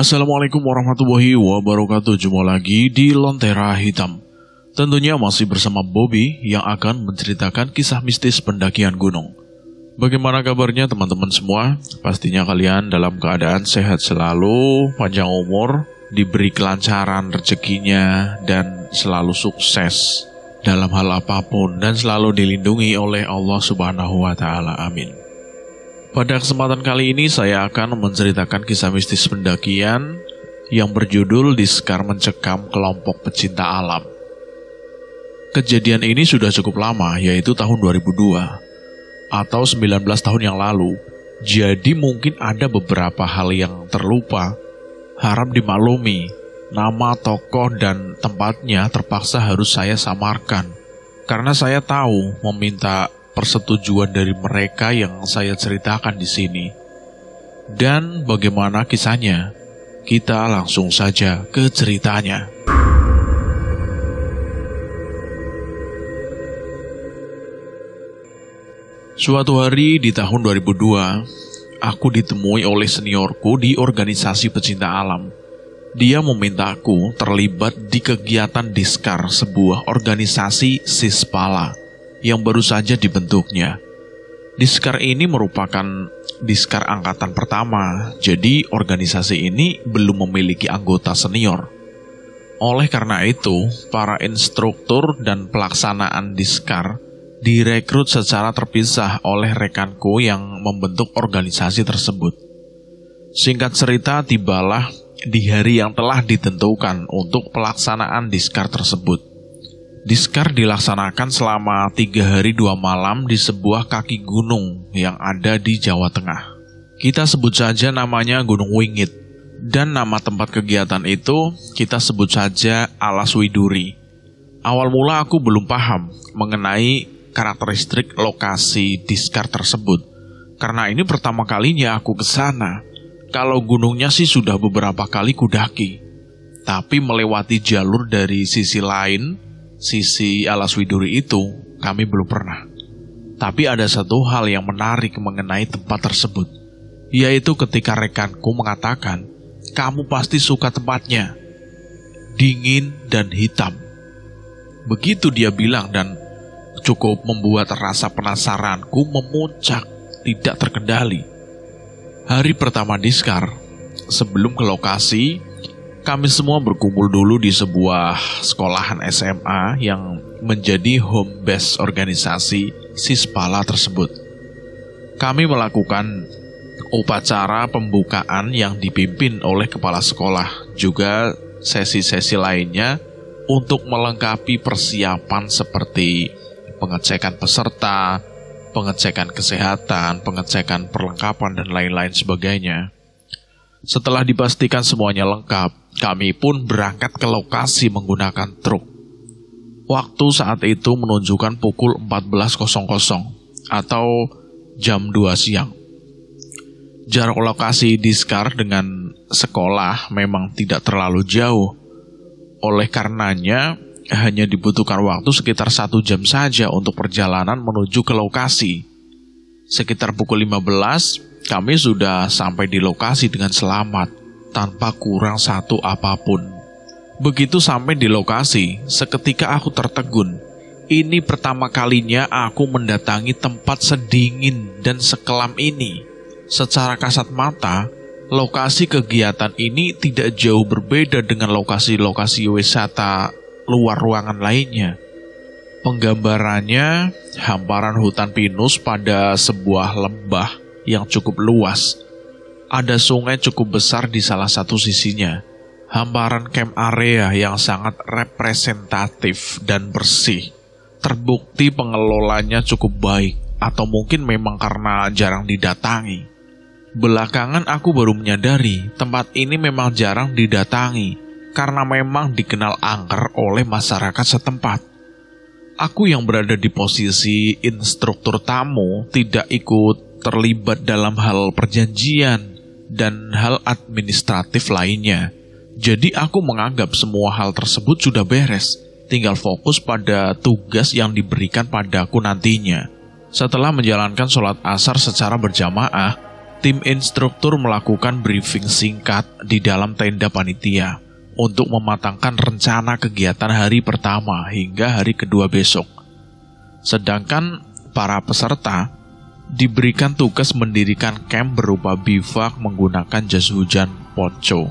Assalamualaikum warahmatullahi wabarakatuh. Jumpa lagi di Lentera Hitam. Tentunya masih bersama Bobby yang akan menceritakan kisah mistis pendakian gunung. Bagaimana kabarnya teman-teman semua? Pastinya kalian dalam keadaan sehat selalu, panjang umur, diberi kelancaran rezekinya, dan selalu sukses dalam hal apapun, dan selalu dilindungi oleh Allah Subhanahu wa Ta'ala. Amin. Pada kesempatan kali ini saya akan menceritakan kisah mistis pendakian yang berjudul Diskar Mencekam Kelompok Pecinta Alam. Kejadian ini sudah cukup lama, yaitu tahun 2002 atau 19 tahun yang lalu. Jadi mungkin ada beberapa hal yang terlupa. Harap dimaklumi, nama tokoh dan tempatnya terpaksa harus saya samarkan karena saya tahu meminta persetujuan dari mereka yang saya ceritakan di sini. Dan bagaimana kisahnya? Kita langsung saja ke ceritanya. Suatu hari di tahun 2002, aku ditemui oleh seniorku di organisasi pecinta alam. Dia memintaku terlibat di kegiatan Diskar, sebuah organisasi Sispala yang baru saja dibentuknya. Diskar ini merupakan Diskar angkatan pertama, jadi organisasi ini belum memiliki anggota senior. Oleh karena itu, para instruktur dan pelaksanaan Diskar direkrut secara terpisah oleh rekanku yang membentuk organisasi tersebut. Singkat cerita, tibalah di hari yang telah ditentukan untuk pelaksanaan Diskar tersebut. Diskar dilaksanakan selama 3 hari 2 malam di sebuah kaki gunung yang ada di Jawa Tengah. Kita sebut saja namanya Gunung Wingit. Dan nama tempat kegiatan itu kita sebut saja Alas Widuri. Awal mula aku belum paham mengenai karakteristik lokasi Diskar tersebut. Karena ini pertama kalinya aku ke sana. Kalau gunungnya sih sudah beberapa kali kudaki. Tapi melewati jalur dari sisi lain, sisi Alas Widuri itu, kami belum pernah. Tapi ada satu hal yang menarik mengenai tempat tersebut, yaitu ketika rekanku mengatakan, "Kamu pasti suka tempatnya, dingin dan hitam." Begitu dia bilang dan cukup membuat rasa penasaranku memuncak tidak terkendali. Hari pertama Diskar, sebelum ke lokasi, kami semua berkumpul dulu di sebuah sekolahan SMA yang menjadi home base organisasi Sispala tersebut. Kami melakukan upacara pembukaan yang dipimpin oleh kepala sekolah, juga sesi-sesi lainnya untuk melengkapi persiapan seperti pengecekan peserta, pengecekan kesehatan, pengecekan perlengkapan, dan lain-lain sebagainya. Setelah dipastikan semuanya lengkap, kami pun berangkat ke lokasi menggunakan truk. Waktu saat itu menunjukkan pukul 14.00 atau jam 2 siang. Jarak lokasi Diskar dengan sekolah memang tidak terlalu jauh. Oleh karenanya, hanya dibutuhkan waktu sekitar 1 jam saja untuk perjalanan menuju ke lokasi. Sekitar pukul 15, kami sudah sampai di lokasi dengan selamat, tanpa kurang satu apapun. Begitu sampai di lokasi, seketika aku tertegun. Ini pertama kalinya aku mendatangi tempat sedingin dan sekelam ini. Secara kasat mata, lokasi kegiatan ini tidak jauh berbeda dengan lokasi-lokasi wisata luar ruangan lainnya. Penggambarannya, hamparan hutan pinus pada sebuah lembah yang cukup luas. Ada sungai cukup besar di salah satu sisinya. Hamparan camp area yang sangat representatif dan bersih. Terbukti pengelolanya cukup baik, atau mungkin memang karena jarang didatangi. Belakangan aku baru menyadari tempat ini memang jarang didatangi, karena memang dikenal angker oleh masyarakat setempat. Aku yang berada di posisi instruktur tamu tidak ikut terlibat dalam hal perjanjian dan hal administratif lainnya. Jadi aku menganggap semua hal tersebut sudah beres, tinggal fokus pada tugas yang diberikan padaku nantinya. Setelah menjalankan sholat asar secara berjamaah, Tim instruktur melakukan briefing singkat di dalam tenda panitia untuk mematangkan rencana kegiatan hari pertama hingga hari kedua besok. Sedangkan para peserta diberikan tugas mendirikan camp berupa bivak menggunakan jas hujan ponco.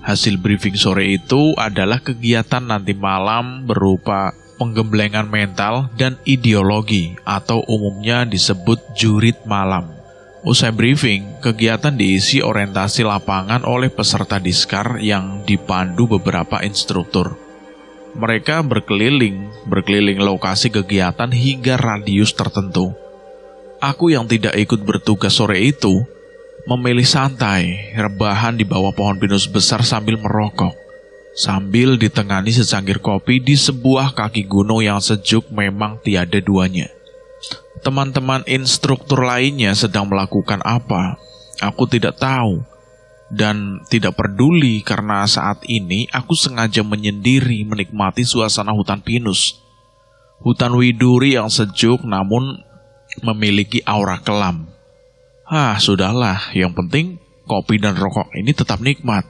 Hasil briefing sore itu adalah kegiatan nanti malam berupa penggemblengan mental dan ideologi atau umumnya disebut jurit malam. Usai briefing, kegiatan diisi orientasi lapangan oleh peserta Diskar yang dipandu beberapa instruktur. Mereka berkeliling lokasi kegiatan hingga radius tertentu. Aku yang tidak ikut bertugas sore itu, memilih santai, rebahan di bawah pohon pinus besar sambil merokok, sambil ditengani secangkir kopi di sebuah kaki gunung yang sejuk memang tiada duanya. Teman-teman instruktur lainnya sedang melakukan apa, aku tidak tahu dan tidak peduli karena saat ini aku sengaja menyendiri menikmati suasana hutan pinus. Hutan widuri yang sejuk namun memiliki aura kelam. Sudahlah, yang penting kopi dan rokok ini tetap nikmat.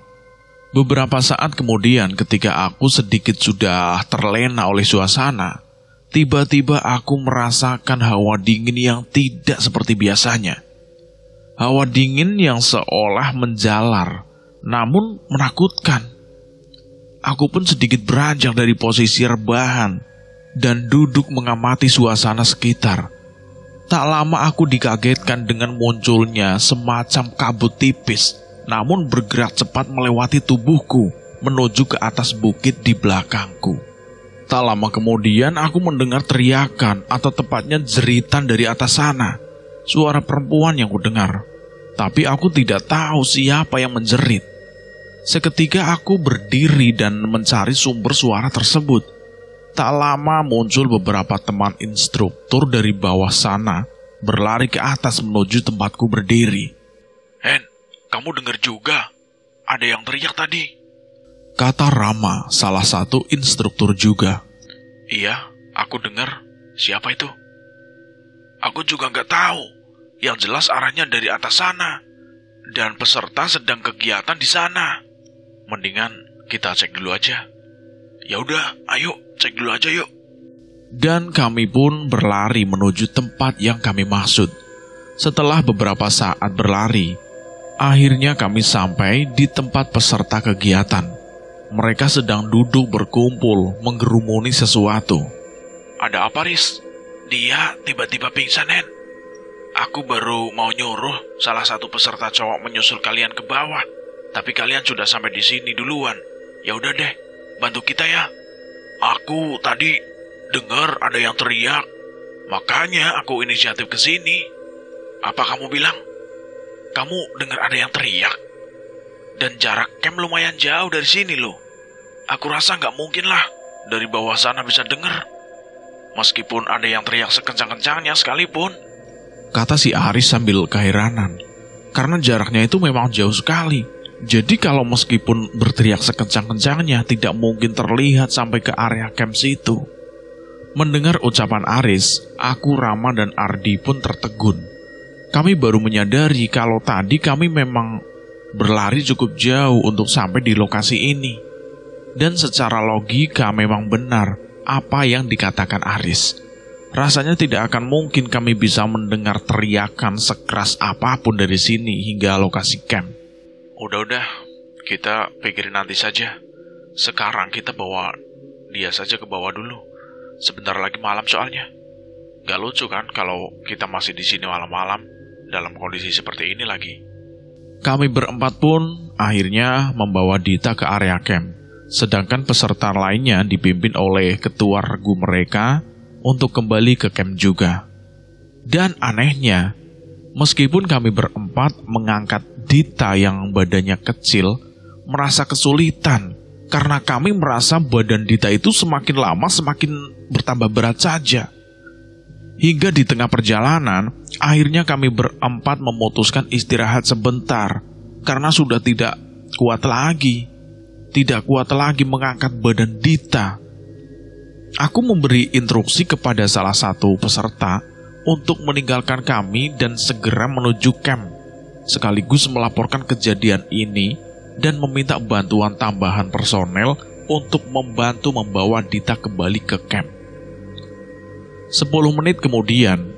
Beberapa saat kemudian ketika aku sedikit sudah terlena oleh suasana, tiba-tiba aku merasakan hawa dingin yang tidak seperti biasanya. Hawa dingin yang seolah menjalar, namun menakutkan. Aku pun sedikit beranjak dari posisi rebahan dan duduk mengamati suasana sekitar. Tak lama aku dikagetkan dengan munculnya semacam kabut tipis, namun bergerak cepat melewati tubuhku menuju ke atas bukit di belakangku. Tak lama kemudian aku mendengar teriakan atau tepatnya jeritan dari atas sana. Suara perempuan yang kudengar. Tapi aku tidak tahu siapa yang menjerit. Seketika aku berdiri dan mencari sumber suara tersebut. Tak lama muncul beberapa teman instruktur dari bawah sana berlari ke atas menuju tempatku berdiri. "Hen, kamu dengar juga? Ada yang teriak tadi," kata Rama, salah satu instruktur juga. "Iya, aku dengar. Siapa itu?" "Aku juga nggak tahu. Yang jelas arahnya dari atas sana. Dan peserta sedang kegiatan di sana. Mendingan kita cek dulu aja." "Ya udah, ayo cek dulu aja yuk." Dan kami pun berlari menuju tempat yang kami maksud. Setelah beberapa saat berlari, akhirnya kami sampai di tempat peserta kegiatan. Mereka sedang duduk berkumpul menggerumuni sesuatu. "Ada apa, Riz? Dia tiba-tiba pingsan, Hen. Aku baru mau nyuruh salah satu peserta cowok menyusul kalian ke bawah, tapi kalian sudah sampai di sini duluan. Ya udah deh, bantu kita ya. Aku tadi dengar ada yang teriak, makanya aku inisiatif ke sini." "Apa kamu bilang? Kamu dengar ada yang teriak? Dan jarak camp lumayan jauh dari sini loh. Aku rasa nggak mungkin lah dari bawah sana bisa dengar. Meskipun ada yang teriak sekencang-kencangnya sekalipun," kata si Aris sambil keheranan. Karena jaraknya itu memang jauh sekali. Jadi kalau meskipun berteriak sekencang-kencangnya tidak mungkin terlihat sampai ke area camp situ. Mendengar ucapan Aris, aku, Rama, dan Ardi pun tertegun. Kami baru menyadari kalau tadi kami memang berlari cukup jauh untuk sampai di lokasi ini. Dan secara logika memang benar apa yang dikatakan Aris. Rasanya tidak akan mungkin kami bisa mendengar teriakan sekeras apapun dari sini hingga lokasi camp. Udah, kita pikirin nanti saja. Sekarang kita bawa dia saja ke bawah dulu. Sebentar lagi malam soalnya. Gak lucu kan kalau kita masih di sini malam-malam dalam kondisi seperti ini lagi. Kami berempat pun akhirnya membawa Dita ke area camp, sedangkan peserta lainnya dipimpin oleh ketua regu mereka untuk kembali ke camp juga. Dan anehnya, meskipun kami berempat mengangkat Dita yang badannya kecil, merasa kesulitan karena kami merasa badan Dita itu semakin lama semakin bertambah berat saja. Hingga di tengah perjalanan, akhirnya kami berempat memutuskan istirahat sebentar karena sudah tidak kuat lagi mengangkat badan Dita. Aku memberi instruksi kepada salah satu peserta untuk meninggalkan kami dan segera menuju camp. sekaligus melaporkan kejadian ini dan meminta bantuan tambahan personel untuk membantu membawa Dita kembali ke camp. 10 menit kemudian,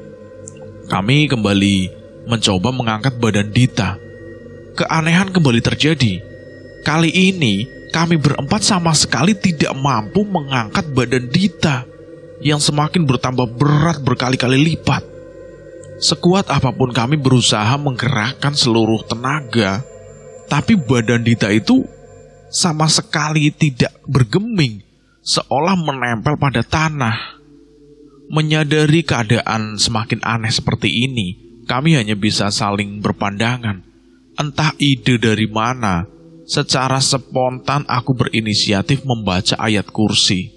kami kembali mencoba mengangkat badan Dita. Keanehan kembali terjadi. Kali ini, kami berempat sama sekali tidak mampu mengangkat badan Dita yang semakin bertambah berat berkali-kali lipat. Sekuat apapun kami berusaha menggerakkan seluruh tenaga, tapi badan Dita itu sama sekali tidak bergeming, seolah menempel pada tanah. Menyadari keadaan semakin aneh seperti ini, kami hanya bisa saling berpandangan. Entah ide dari mana, secara spontan aku berinisiatif membaca ayat kursi.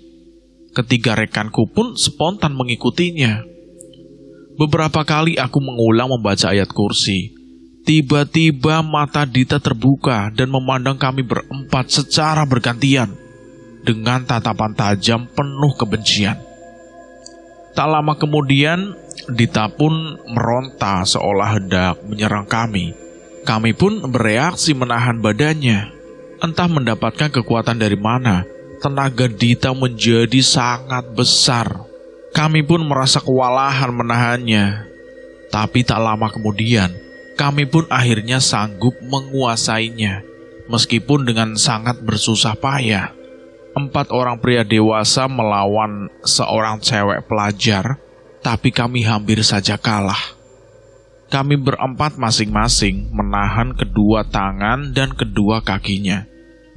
Ketiga rekanku pun spontan mengikutinya. Beberapa kali aku mengulang membaca ayat kursi. Tiba-tiba mata Dita terbuka dan memandang kami berempat secara bergantian dengan tatapan tajam penuh kebencian. Tak lama kemudian, Dita pun meronta seolah hendak menyerang kami. Kami pun bereaksi menahan badannya. Entah mendapatkan kekuatan dari mana, tenaga Dita menjadi sangat besar. Kami pun merasa kewalahan menahannya. Tapi tak lama kemudian, kami pun akhirnya sanggup menguasainya. Meskipun dengan sangat bersusah payah. 4 orang pria dewasa melawan seorang cewek pelajar, tapi kami hampir saja kalah. Kami berempat masing-masing menahan kedua tangan dan kedua kakinya.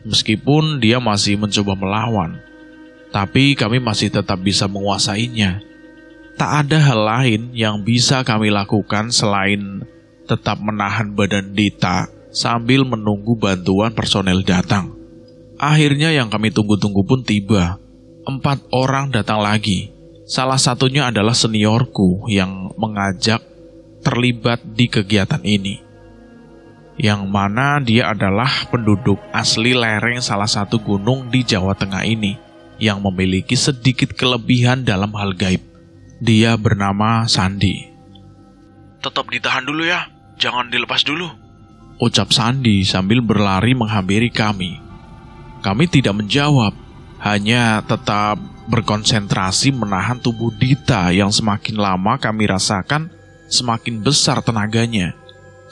Meskipun dia masih mencoba melawan, tapi kami masih tetap bisa menguasainya. Tak ada hal lain yang bisa kami lakukan selain tetap menahan badan Dita sambil menunggu bantuan personel datang. Akhirnya yang kami tunggu-tunggu pun tiba. 4 orang datang lagi. Salah satunya adalah seniorku yang mengajak terlibat di kegiatan ini. Yang mana dia adalah penduduk asli lereng salah satu gunung di Jawa Tengah ini, yang memiliki sedikit kelebihan dalam hal gaib. Dia bernama Sandi. "Tetap ditahan dulu ya, jangan dilepas dulu," ucap Sandi sambil berlari menghampiri kami. Kami tidak menjawab, hanya tetap berkonsentrasi menahan tubuh Dita yang semakin lama kami rasakan semakin besar tenaganya.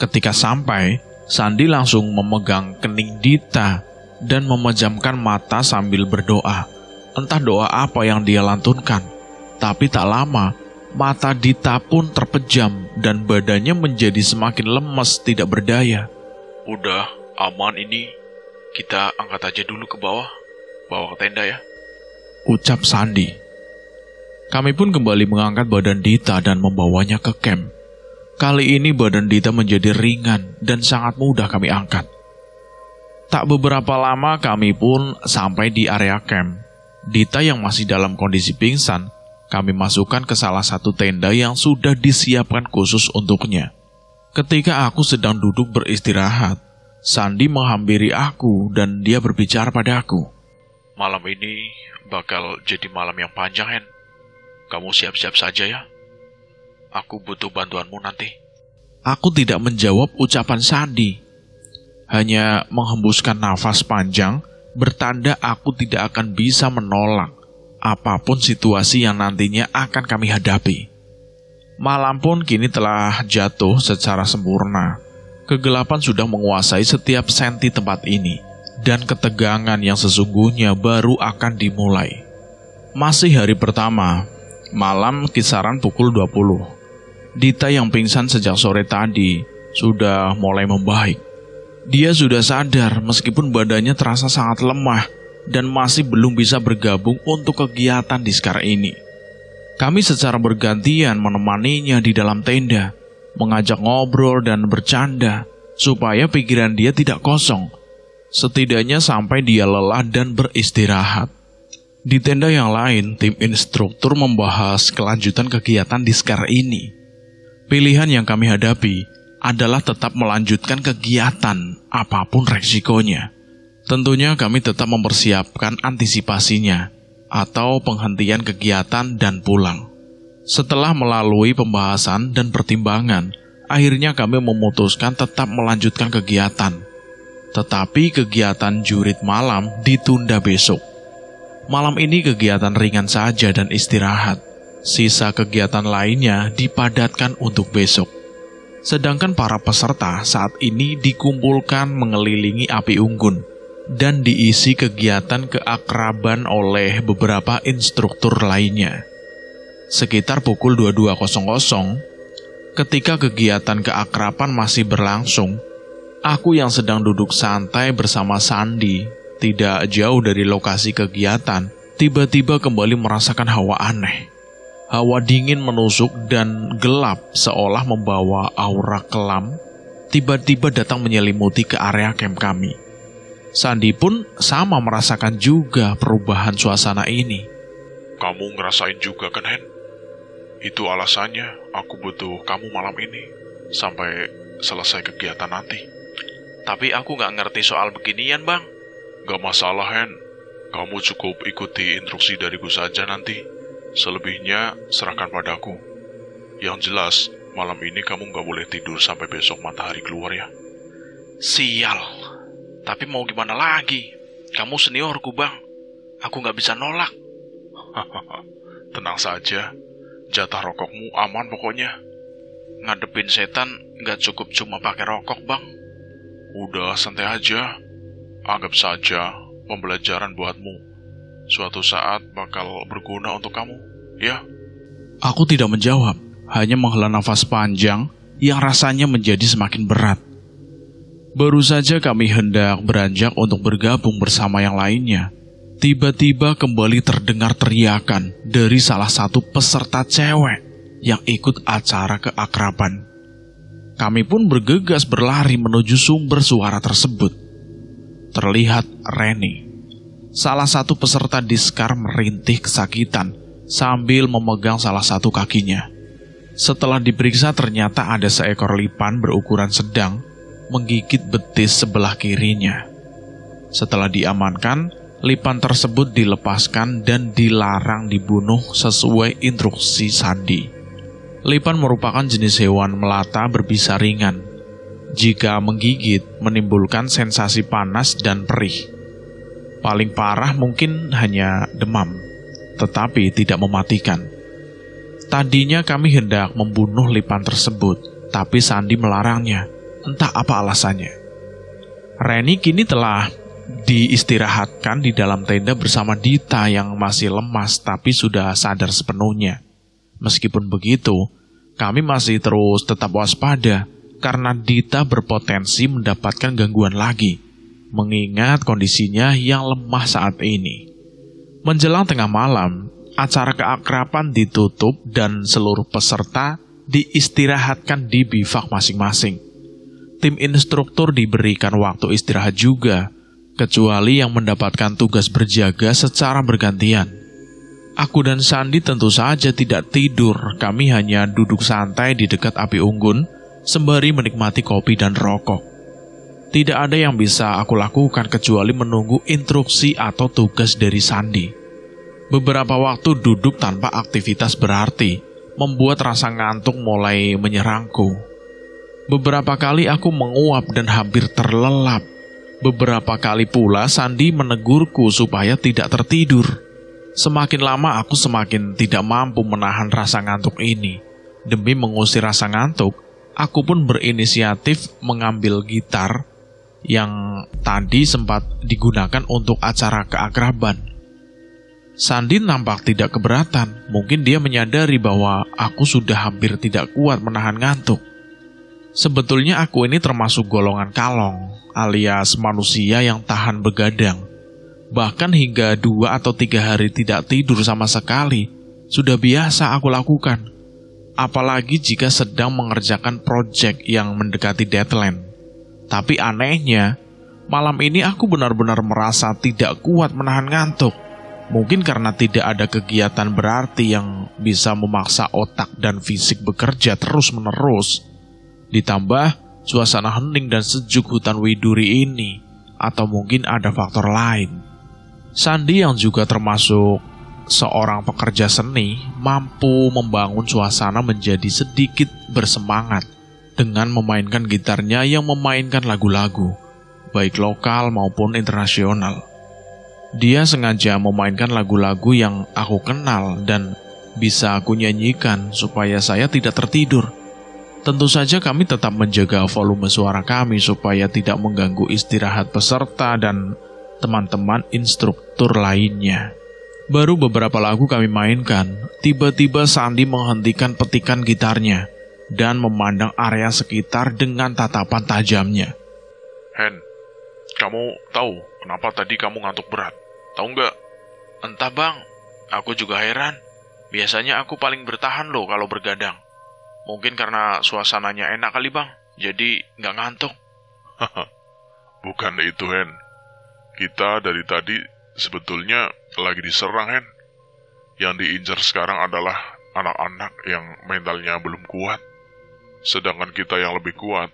Ketika sampai, Sandi langsung memegang kening Dita dan memejamkan mata sambil berdoa. Entah doa apa yang dia lantunkan, tapi tak lama, mata Dita pun terpejam dan badannya menjadi semakin lemes tidak berdaya. "Udah, aman ini. Kita angkat aja dulu ke bawah. Bawa ke tenda ya," ucap Sandi. Kami pun kembali mengangkat badan Dita dan membawanya ke camp. Kali ini badan Dita menjadi ringan dan sangat mudah kami angkat. Tak beberapa lama kami pun sampai di area camp. Dita yang masih dalam kondisi pingsan, kami masukkan ke salah satu tenda yang sudah disiapkan khusus untuknya. Ketika aku sedang duduk beristirahat, Sandi menghampiri aku dan dia berbicara padaku. "Malam ini bakal jadi malam yang panjang, Hen. Kamu siap-siap saja ya. Aku butuh bantuanmu nanti." Aku tidak menjawab ucapan Sandi, hanya menghembuskan nafas panjang, bertanda aku tidak akan bisa menolak apapun situasi yang nantinya akan kami hadapi. Malam pun kini telah jatuh secara sempurna. Kegelapan sudah menguasai setiap senti tempat ini, dan ketegangan yang sesungguhnya baru akan dimulai. Masih hari pertama, malam kisaran pukul 20. Dita yang pingsan sejak sore tadi sudah mulai membaik. Dia sudah sadar meskipun badannya terasa sangat lemah dan masih belum bisa bergabung untuk kegiatan di Diskar ini. Kami secara bergantian menemaninya di dalam tenda, mengajak ngobrol dan bercanda, supaya pikiran dia tidak kosong, setidaknya sampai dia lelah dan beristirahat. Di tenda yang lain, tim instruktur membahas kelanjutan kegiatan Diskar ini. Pilihan yang kami hadapi adalah tetap melanjutkan kegiatan apapun resikonya. Tentunya kami tetap mempersiapkan antisipasinya atau penghentian kegiatan dan pulang. Setelah melalui pembahasan dan pertimbangan, Akhirnya kami memutuskan tetap melanjutkan kegiatan. Tetapi kegiatan jurit malam ditunda besok. Malam ini kegiatan ringan saja dan istirahat. Sisa kegiatan lainnya dipadatkan untuk besok. Sedangkan para peserta saat ini dikumpulkan mengelilingi api unggun dan diisi kegiatan keakraban oleh beberapa instruktur lainnya. Sekitar pukul 22.00, ketika kegiatan keakraban masih berlangsung, aku yang sedang duduk santai bersama Sandi, tidak jauh dari lokasi kegiatan, tiba-tiba kembali merasakan hawa aneh. Hawa dingin menusuk dan gelap seolah membawa aura kelam, tiba-tiba datang menyelimuti ke area camp kami. Sandi pun sama merasakan juga perubahan suasana ini. Kamu ngerasain juga kan, Hen? Itu alasannya aku butuh kamu malam ini, sampai selesai kegiatan nanti. Tapi aku gak ngerti soal beginian, Bang. Gak masalah, Hen. Kamu cukup ikuti instruksi dariku saja nanti. Selebihnya serahkan padaku. Yang jelas, malam ini kamu gak boleh tidur sampai besok matahari keluar ya. Sial. Tapi mau gimana lagi? Kamu seniorku, Bang. Aku gak bisa nolak. Tenang saja. Jatah rokokmu aman pokoknya. Ngadepin setan gak cukup cuma pakai rokok, Bang. Udah santai aja. Anggap saja pembelajaran buatmu. Suatu saat bakal berguna untuk kamu, ya? Aku tidak menjawab, hanya menghela nafas panjang yang rasanya menjadi semakin berat. Baru saja kami hendak beranjak untuk bergabung bersama yang lainnya, tiba-tiba kembali terdengar teriakan dari salah satu peserta cewek yang ikut acara keakraban. Kami pun bergegas berlari menuju sumber suara tersebut. Terlihat Reni, salah satu peserta diskar, merintih kesakitan sambil memegang salah satu kakinya. Setelah diperiksa ternyata ada seekor lipan berukuran sedang menggigit betis sebelah kirinya. Setelah diamankan, lipan tersebut dilepaskan dan dilarang dibunuh sesuai instruksi Sandi. Lipan merupakan jenis hewan melata berbisa ringan. Jika menggigit, menimbulkan sensasi panas dan perih. Paling parah mungkin hanya demam, tetapi tidak mematikan. Tadinya kami hendak membunuh lipan tersebut, tapi Sandi melarangnya. Entah apa alasannya. Reni kini telah diistirahatkan di dalam tenda bersama Dita yang masih lemas tapi sudah sadar sepenuhnya. Meskipun begitu, kami masih terus tetap waspada karena Dita berpotensi mendapatkan gangguan lagi, mengingat kondisinya yang lemah saat ini. Menjelang tengah malam, acara keakraban ditutup dan seluruh peserta diistirahatkan di bivak masing-masing. Tim instruktur diberikan waktu istirahat juga, kecuali yang mendapatkan tugas berjaga secara bergantian. Aku dan Sandi tentu saja tidak tidur, kami hanya duduk santai di dekat api unggun, sembari menikmati kopi dan rokok. Tidak ada yang bisa aku lakukan kecuali menunggu instruksi atau tugas dari Sandi. Beberapa waktu duduk tanpa aktivitas berarti, membuat rasa ngantuk mulai menyerangku. Beberapa kali aku menguap dan hampir terlelap. Beberapa kali pula Sandi menegurku supaya tidak tertidur. Semakin lama aku semakin tidak mampu menahan rasa ngantuk ini. Demi mengusir rasa ngantuk, aku pun berinisiatif mengambil gitar yang tadi sempat digunakan untuk acara keakraban. Sandi nampak tidak keberatan. Mungkin dia menyadari bahwa aku sudah hampir tidak kuat menahan ngantuk. Sebetulnya aku ini termasuk golongan kalong, alias manusia yang tahan begadang. Bahkan hingga 2 atau 3 hari tidak tidur sama sekali sudah biasa aku lakukan. Apalagi jika sedang mengerjakan proyek yang mendekati deadline. Tapi anehnya, malam ini aku benar-benar merasa tidak kuat menahan ngantuk. Mungkin karena tidak ada kegiatan berarti yang bisa memaksa otak dan fisik bekerja terus-menerus. Ditambah suasana hening dan sejuk hutan Widuri ini, atau mungkin ada faktor lain. Sandi yang juga termasuk seorang pekerja seni mampu membangun suasana menjadi sedikit bersemangat dengan memainkan gitarnya yang memainkan lagu-lagu, baik lokal maupun internasional. Dia sengaja memainkan lagu-lagu yang aku kenal dan bisa aku nyanyikan supaya saya tidak tertidur. Tentu saja kami tetap menjaga volume suara kami supaya tidak mengganggu istirahat peserta dan teman-teman instruktur lainnya. Baru beberapa lagu kami mainkan, tiba-tiba Sandi menghentikan petikan gitarnya dan memandang area sekitar dengan tatapan tajamnya. Hen, kamu tahu kenapa tadi kamu ngantuk berat? Tahu nggak? Entah bang, aku juga heran. Biasanya aku paling bertahan loh kalau bergadang. Mungkin karena suasananya enak kali bang, jadi nggak ngantuk. Bukan itu Hen. Kita dari tadi sebetulnya lagi diserang Hen. Yang diincar sekarang adalah anak-anak yang mentalnya belum kuat. Sedangkan kita yang lebih kuat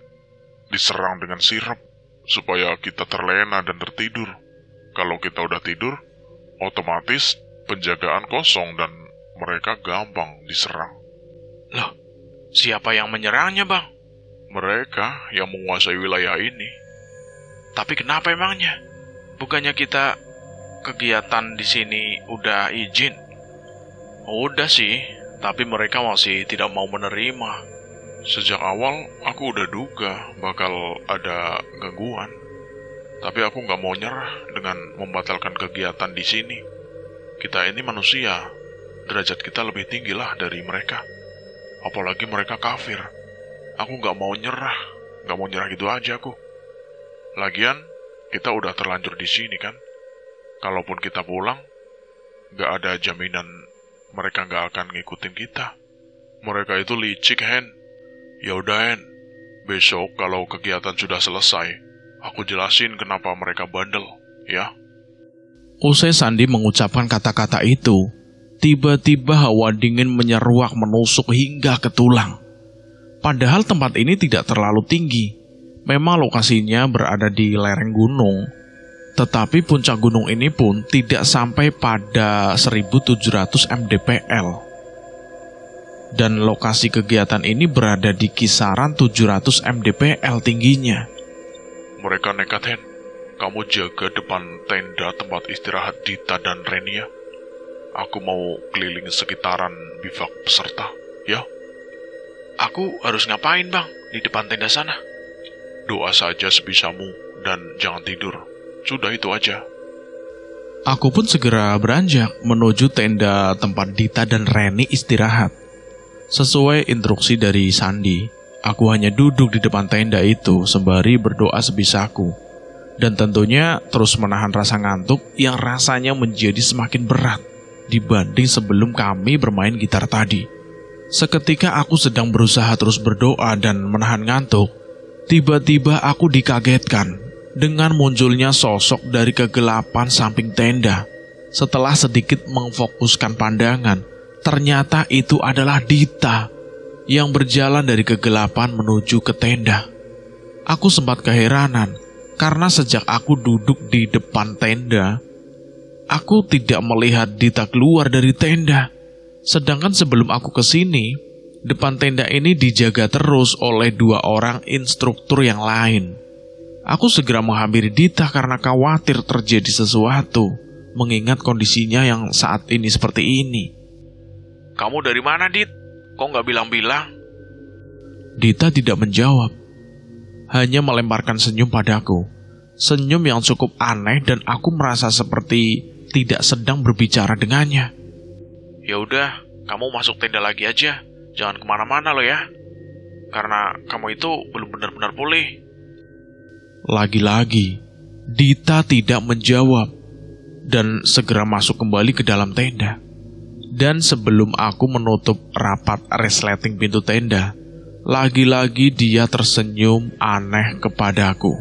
diserang dengan sirup supaya kita terlena dan tertidur. Kalau kita udah tidur, otomatis penjagaan kosong dan mereka gampang diserang. Loh, siapa yang menyerangnya bang? Mereka yang menguasai wilayah ini. Tapi kenapa emangnya? Bukannya kita kegiatan di sini udah izin? Udah sih, tapi mereka masih tidak mau menerima. Sejak awal aku udah duga bakal ada gangguan. Tapi aku nggak mau nyerah dengan membatalkan kegiatan di sini. Kita ini manusia, derajat kita lebih tinggi lah dari mereka. Apalagi mereka kafir. Aku nggak mau nyerah gitu aja aku. Lagian, kita udah terlanjur di sini kan. Kalaupun kita pulang, nggak ada jaminan mereka nggak akan ngikutin kita. Mereka itu licik, Hen. Ya udah, Hen. Besok kalau kegiatan sudah selesai, aku jelasin kenapa mereka bandel, ya. Usai Sandi mengucapkan kata-kata itu, tiba-tiba hawa dingin menyeruak menusuk hingga ke tulang. Padahal tempat ini tidak terlalu tinggi. Memang lokasinya berada di lereng gunung. Tetapi puncak gunung ini pun tidak sampai pada 1700 mdpl. Dan lokasi kegiatan ini berada di kisaran 700 mdpl tingginya. Mereka nekat, Hen. Kamu jaga depan tenda tempat istirahat Dita dan Renia. Aku mau keliling sekitaran bivak peserta, ya. Aku harus ngapain, Bang, di depan tenda sana? Doa saja sebisamu dan jangan tidur. Sudah itu aja. Aku pun segera beranjak menuju tenda tempat Dita dan Reni istirahat. Sesuai instruksi dari Sandi, aku hanya duduk di depan tenda itu sembari berdoa sebisaku. Dan tentunya terus menahan rasa ngantuk yang rasanya menjadi semakin berat dibanding sebelum kami bermain gitar tadi. Seketika aku sedang berusaha terus berdoa dan menahan ngantuk, tiba-tiba aku dikagetkan dengan munculnya sosok dari kegelapan samping tenda. Setelah sedikit memfokuskan pandangan, ternyata itu adalah Dita yang berjalan dari kegelapan menuju ke tenda. Aku sempat keheranan karena sejak aku duduk di depan tenda, aku tidak melihat Dita keluar dari tenda. Sedangkan sebelum aku ke sini, depan tenda ini dijaga terus oleh 2 orang instruktur yang lain. Aku segera menghampiri Dita karena khawatir terjadi sesuatu, mengingat kondisinya yang saat ini seperti ini. Kamu dari mana, Dit? Kok nggak bilang-bilang? Dita tidak menjawab, hanya melemparkan senyum padaku. Senyum yang cukup aneh dan aku merasa seperti tidak sedang berbicara dengannya. Ya udah, kamu masuk tenda lagi aja. Jangan kemana-mana lo ya. Karena kamu itu belum benar-benar pulih. Lagi-lagi, Dita tidak menjawab dan segera masuk kembali ke dalam tenda. Dan sebelum aku menutup rapat resleting pintu tenda, lagi-lagi dia tersenyum aneh kepadaku.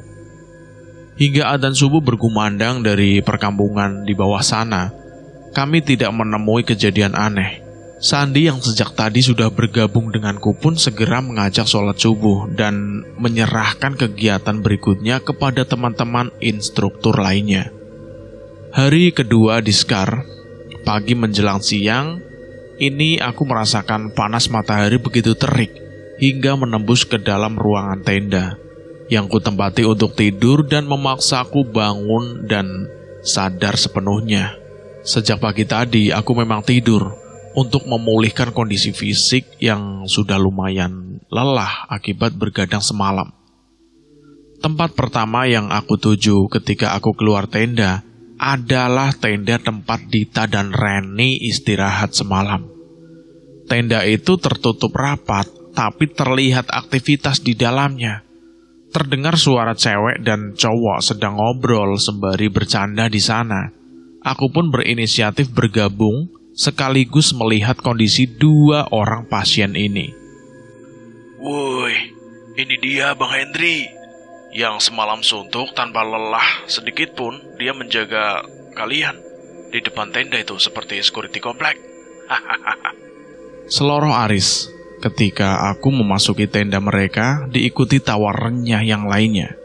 Hingga adzan subuh berkumandang dari perkampungan di bawah sana, kami tidak menemui kejadian aneh. Sandi yang sejak tadi sudah bergabung denganku pun segera mengajak sholat subuh dan menyerahkan kegiatan berikutnya kepada teman-teman instruktur lainnya. Hari kedua di Skar, pagi menjelang siang, ini aku merasakan panas matahari begitu terik, hingga menembus ke dalam ruangan tenda yang kutempati untuk tidur dan memaksaku bangun dan sadar sepenuhnya. Sejak pagi tadi aku memang tidur untuk memulihkan kondisi fisik yang sudah lumayan lelah akibat bergadang semalam. Tempat pertama yang aku tuju ketika aku keluar tenda adalah tenda tempat Dita dan Reni istirahat semalam. Tenda itu tertutup rapat, tapi terlihat aktivitas di dalamnya. Terdengar suara cewek dan cowok sedang ngobrol sembari bercanda di sana. Aku pun berinisiatif bergabung sekaligus melihat kondisi 2 orang pasien ini. Woi, ini dia Bang Hendri. Yang semalam suntuk tanpa lelah sedikit pun dia menjaga kalian di depan tenda itu seperti security komplek. Seloroh Aris ketika aku memasuki tenda mereka diikuti tawa renyah yang lainnya.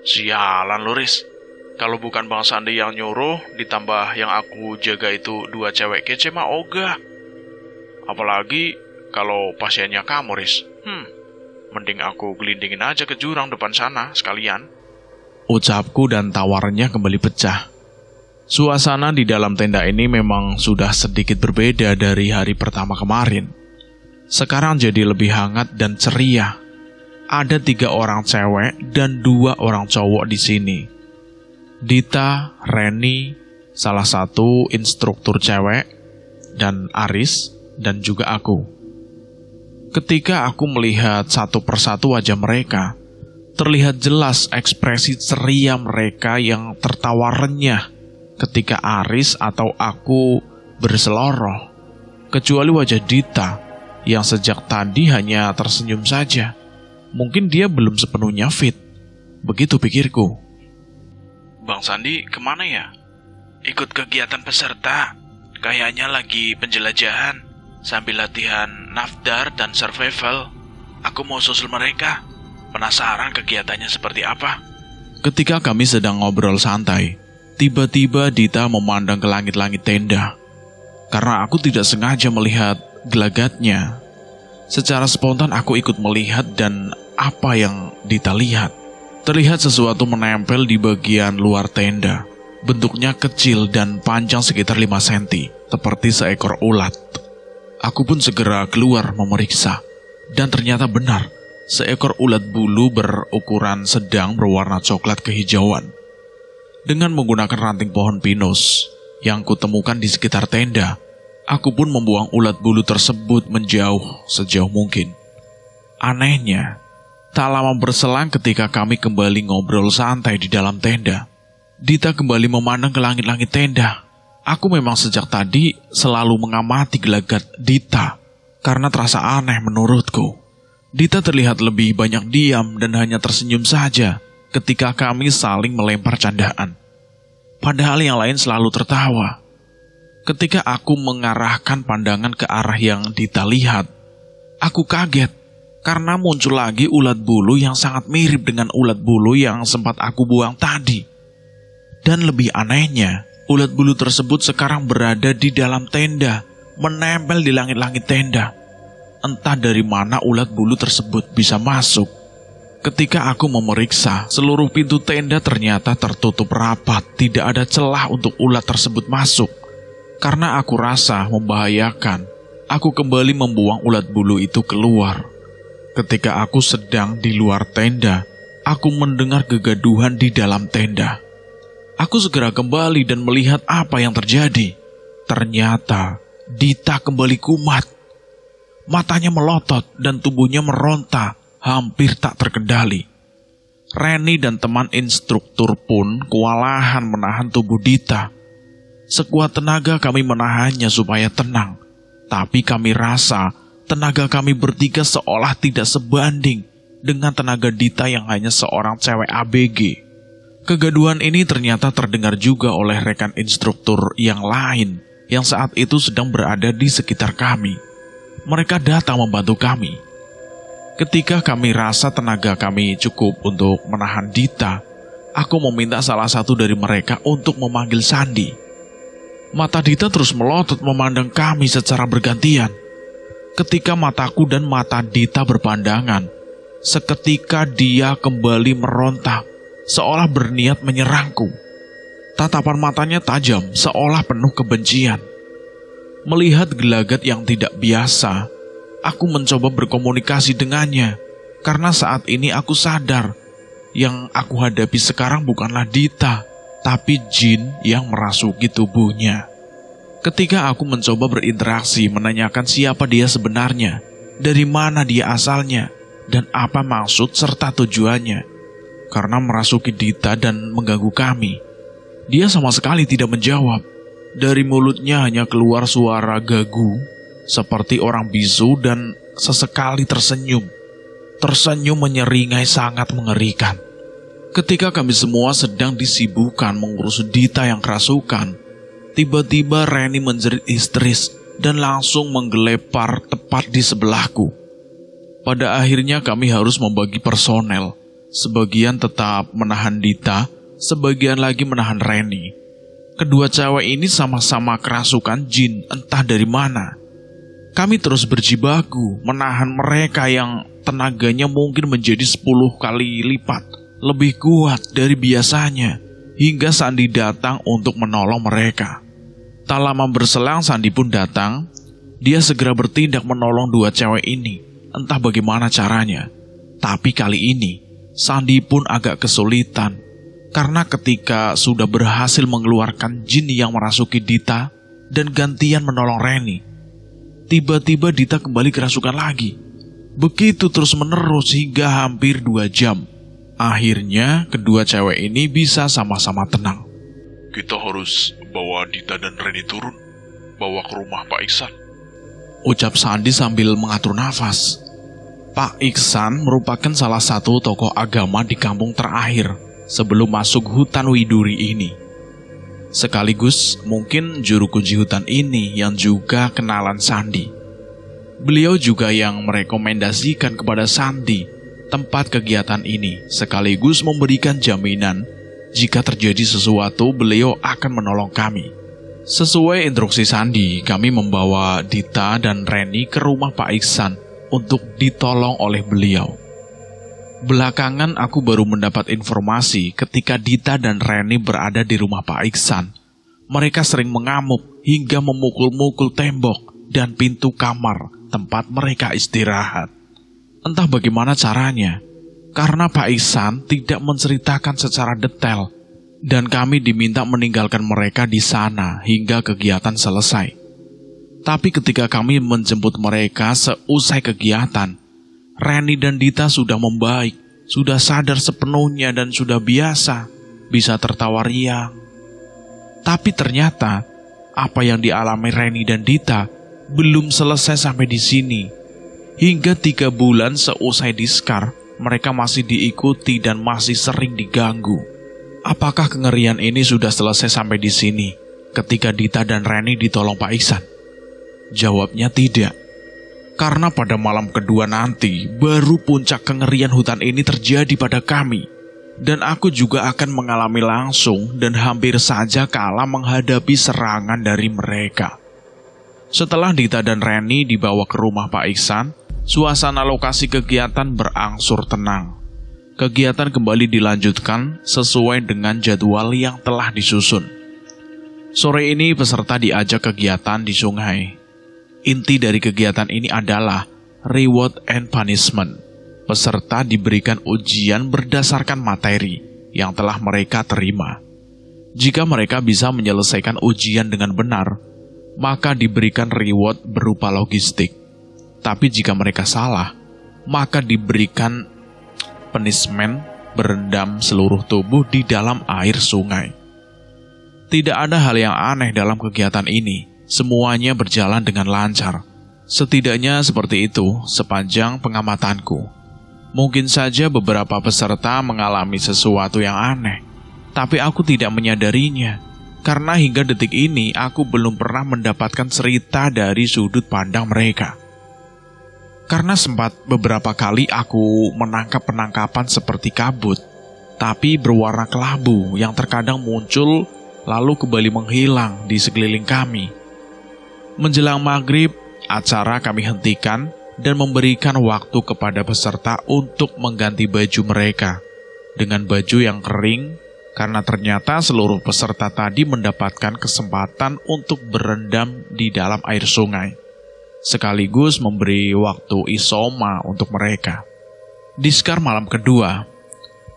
Sialan lu, Riz. Kalau bukan Bang Sandi yang nyuruh, ditambah yang aku jaga itu 2 cewek kece mah ogah. Apalagi kalau pasiennya kamu, Riz. Mending aku gelindingin aja ke jurang depan sana sekalian. Ucapku dan tawarnya kembali pecah. Suasana di dalam tenda ini memang sudah sedikit berbeda dari hari pertama kemarin. Sekarang jadi lebih hangat dan ceria. Ada 3 orang cewek dan 2 orang cowok di sini. Dita, Reni, salah satu instruktur cewek, dan Aris, dan juga aku. Ketika aku melihat satu persatu wajah mereka, terlihat jelas ekspresi ceria mereka yang tertawa renyah ketika Aris atau aku berseloroh. Kecuali wajah Dita yang sejak tadi hanya tersenyum saja. Mungkin dia belum sepenuhnya fit. Begitu pikirku. Bang Sandi kemana ya? Ikut kegiatan peserta. Kayaknya lagi penjelajahan sambil latihan nafdar dan survival. Aku mau susul mereka. Penasaran kegiatannya seperti apa. Ketika kami sedang ngobrol santai, tiba-tiba Dita memandang ke langit-langit tenda. Karena aku tidak sengaja melihat gelagatnya, secara spontan aku ikut melihat dan apa yang Dita lihat. Terlihat sesuatu menempel di bagian luar tenda. Bentuknya kecil dan panjang sekitar 5 cm, seperti seekor ulat. Aku pun segera keluar memeriksa, dan ternyata benar, seekor ulat bulu berukuran sedang berwarna coklat kehijauan. Dengan menggunakan ranting pohon pinus yang kutemukan di sekitar tenda, aku pun membuang ulat bulu tersebut menjauh sejauh mungkin. Anehnya, tak lama berselang ketika kami kembali ngobrol santai di dalam tenda, Dita kembali memandang ke langit-langit tenda. Aku memang sejak tadi selalu mengamati gelagat Dita, karena terasa aneh menurutku. Dita terlihat lebih banyak diam dan hanya tersenyum saja ketika kami saling melempar candaan. Padahal yang lain selalu tertawa. Ketika aku mengarahkan pandangan ke arah yang Dita lihat, aku kaget karena muncul lagi ulat bulu yang sangat mirip dengan ulat bulu yang sempat aku buang tadi. Dan lebih anehnya, ulat bulu tersebut sekarang berada di dalam tenda, menempel di langit-langit tenda. Entah dari mana ulat bulu tersebut bisa masuk. Ketika aku memeriksa, seluruh pintu tenda ternyata tertutup rapat, tidak ada celah untuk ulat tersebut masuk. Karena aku rasa membahayakan, aku kembali membuang ulat bulu itu keluar. Ketika aku sedang di luar tenda, aku mendengar kegaduhan di dalam tenda. Aku segera kembali dan melihat apa yang terjadi. Ternyata Dita kembali kumat. Matanya melotot dan tubuhnya meronta, hampir tak terkendali. Reni dan teman instruktur pun kewalahan menahan tubuh Dita. Sekuat tenaga kami menahannya supaya tenang. Tapi kami rasa tenaga kami bertiga seolah tidak sebanding dengan tenaga Dita yang hanya seorang cewek ABG. Kegaduhan ini ternyata terdengar juga oleh rekan instruktur yang lain yang saat itu sedang berada di sekitar kami. Mereka datang membantu kami. Ketika kami rasa tenaga kami cukup untuk menahan Dita, aku meminta salah satu dari mereka untuk memanggil Sandi. Mata Dita terus melotot memandang kami secara bergantian. Ketika mataku dan mata Dita berpandangan, seketika dia kembali meronta, seolah berniat menyerangku. Tatapan matanya tajam, seolah penuh kebencian. Melihat gelagat yang tidak biasa, aku mencoba berkomunikasi dengannya, karena saat ini aku sadar yang aku hadapi sekarang bukanlah Dita, tapi jin yang merasuki tubuhnya. Ketika aku mencoba berinteraksi, menanyakan siapa dia sebenarnya, dari mana dia asalnya, dan apa maksud serta tujuannya, karena merasuki Dita dan mengganggu kami, dia sama sekali tidak menjawab. Dari mulutnya hanya keluar suara gagu, seperti orang bisu, dan sesekali tersenyum. Tersenyum menyeringai sangat mengerikan. Ketika kami semua sedang disibukkan mengurus Dita yang kerasukan, tiba-tiba Reni menjerit histeris dan langsung menggelepar tepat di sebelahku. Pada akhirnya kami harus membagi personel. Sebagian tetap menahan Dita, sebagian lagi menahan Reni. Kedua cewek ini sama-sama kerasukan jin entah dari mana. Kami terus berjibaku menahan mereka yang tenaganya mungkin menjadi 10 kali lipat lebih kuat dari biasanya, hingga Sandi datang untuk menolong mereka. Tak lama berselang Sandi pun datang. Dia segera bertindak menolong dua cewek ini, entah bagaimana caranya. Tapi kali ini Sandi pun agak kesulitan, karena ketika sudah berhasil mengeluarkan jin yang merasuki Dita dan gantian menolong Reni, tiba-tiba Dita kembali kerasukan lagi. Begitu terus menerus hingga hampir 2 jam. Akhirnya kedua cewek ini bisa sama-sama tenang. Kita harus bawa Dita dan Reni turun, bawa ke rumah Pak Iksan, ucap Sandi sambil mengatur nafas. Pak Iksan merupakan salah satu tokoh agama di kampung terakhir sebelum masuk hutan Widuri ini. Sekaligus mungkin juru kunci hutan ini yang juga kenalan Sandi. Beliau juga yang merekomendasikan kepada Sandi tempat kegiatan ini, sekaligus memberikan jaminan jika terjadi sesuatu beliau akan menolong kami. Sesuai instruksi Sandi, kami membawa Dita dan Reni ke rumah Pak Iksan untuk ditolong oleh beliau. Belakangan aku baru mendapat informasi ketika Dita dan Reni berada di rumah Pak Iksan. Mereka sering mengamuk hingga memukul-mukul tembok dan pintu kamar tempat mereka istirahat. Entah bagaimana caranya, karena Pak Iksan tidak menceritakan secara detail, dan kami diminta meninggalkan mereka di sana hingga kegiatan selesai. Tapi ketika kami menjemput mereka seusai kegiatan, Reni dan Dita sudah membaik, sudah sadar sepenuhnya dan sudah biasa, bisa tertawa riang. Tapi ternyata, apa yang dialami Reni dan Dita belum selesai sampai di sini. Hingga 3 bulan seusai diskar, mereka masih diikuti dan masih sering diganggu. Apakah kengerian ini sudah selesai sampai di sini ketika Dita dan Reni ditolong Pak Iksan? Jawabnya tidak. Karena pada malam kedua nanti, baru puncak kengerian hutan ini terjadi pada kami. Dan aku juga akan mengalami langsung dan hampir saja kalah menghadapi serangan dari mereka. Setelah Dita dan Reni dibawa ke rumah Pak Iksan, suasana lokasi kegiatan berangsur tenang. Kegiatan kembali dilanjutkan sesuai dengan jadwal yang telah disusun. Sore ini peserta diajak kegiatan di sungai. Inti dari kegiatan ini adalah reward and punishment. Peserta diberikan ujian berdasarkan materi yang telah mereka terima. Jika mereka bisa menyelesaikan ujian dengan benar, maka diberikan reward berupa logistik. Tapi jika mereka salah, maka diberikan punishment berendam seluruh tubuh di dalam air sungai. Tidak ada hal yang aneh dalam kegiatan ini. Semuanya berjalan dengan lancar. Setidaknya seperti itu sepanjang pengamatanku. Mungkin saja beberapa peserta mengalami sesuatu yang aneh, tapi aku tidak menyadarinya. Karena hingga detik ini aku belum pernah mendapatkan cerita dari sudut pandang mereka. Karena sempat beberapa kali aku menangkap penangkapan seperti kabut, tapi berwarna kelabu yang terkadang muncul lalu kembali menghilang di sekeliling kami. Menjelang maghrib, acara kami hentikan dan memberikan waktu kepada peserta untuk mengganti baju mereka dengan baju yang kering, karena ternyata seluruh peserta tadi mendapatkan kesempatan untuk berendam di dalam air sungai, sekaligus memberi waktu isoma untuk mereka. Diskar malam kedua,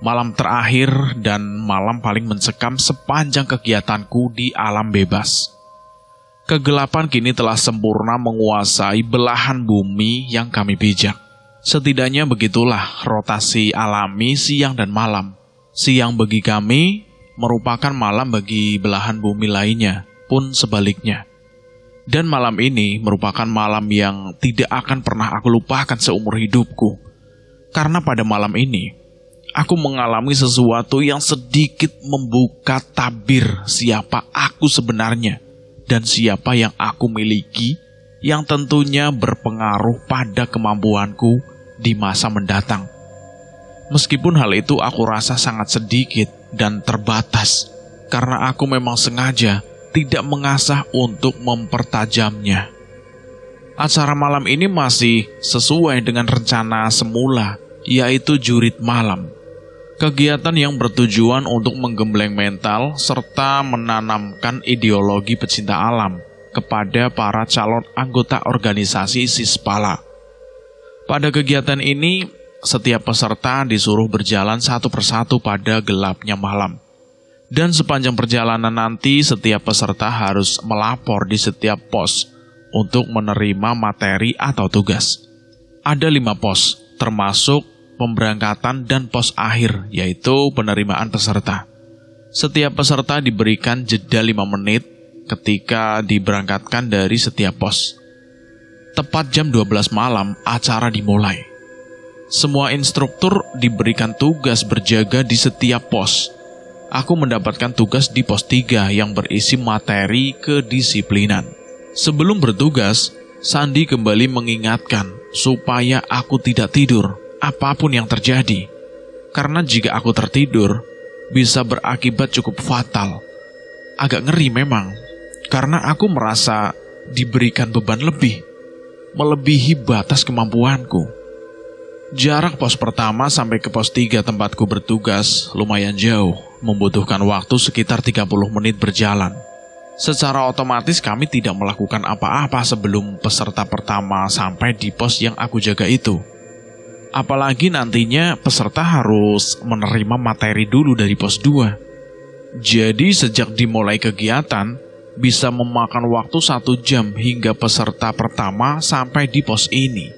malam terakhir dan malam paling mencekam sepanjang kegiatanku di alam bebas. Kegelapan kini telah sempurna menguasai belahan bumi yang kami pijak. Setidaknya begitulah rotasi alami siang dan malam. Siang bagi kami merupakan malam bagi belahan bumi lainnya, pun sebaliknya. Dan malam ini merupakan malam yang tidak akan pernah aku lupakan seumur hidupku. Karena pada malam ini, aku mengalami sesuatu yang sedikit membuka tabir siapa aku sebenarnya dan siapa yang aku miliki, yang tentunya berpengaruh pada kemampuanku di masa mendatang. Meskipun hal itu aku rasa sangat sedikit dan terbatas, karena aku memang sengaja tidak mengasah untuk mempertajamnya. Acara malam ini masih sesuai dengan rencana semula, yaitu jurit malam. Kegiatan yang bertujuan untuk menggembleng mental serta menanamkan ideologi pecinta alam kepada para calon anggota organisasi Sispala. Pada kegiatan ini, setiap peserta disuruh berjalan satu persatu pada gelapnya malam. Dan sepanjang perjalanan nanti, setiap peserta harus melapor di setiap pos untuk menerima materi atau tugas. Ada 5 pos, termasuk pemberangkatan dan pos akhir, yaitu penerimaan peserta. Setiap peserta diberikan jeda 5 menit ketika diberangkatkan dari setiap pos. Tepat jam 12 malam, acara dimulai. Semua instruktur diberikan tugas berjaga di setiap pos. Aku mendapatkan tugas di pos 3 yang berisi materi kedisiplinan. Sebelum bertugas, Sandi kembali mengingatkan supaya aku tidak tidur apapun yang terjadi. Karena jika aku tertidur, bisa berakibat cukup fatal. Agak ngeri memang, karena aku merasa diberikan beban lebih, melebihi batas kemampuanku. Jarak pos pertama sampai ke pos 3 tempatku bertugas lumayan jauh, membutuhkan waktu sekitar 30 menit berjalan. Secara otomatis kami tidak melakukan apa-apa sebelum peserta pertama sampai di pos yang aku jaga itu. Apalagi nantinya peserta harus menerima materi dulu dari pos 2. Jadi sejak dimulai kegiatan, bisa memakan waktu 1 jam hingga peserta pertama sampai di pos ini.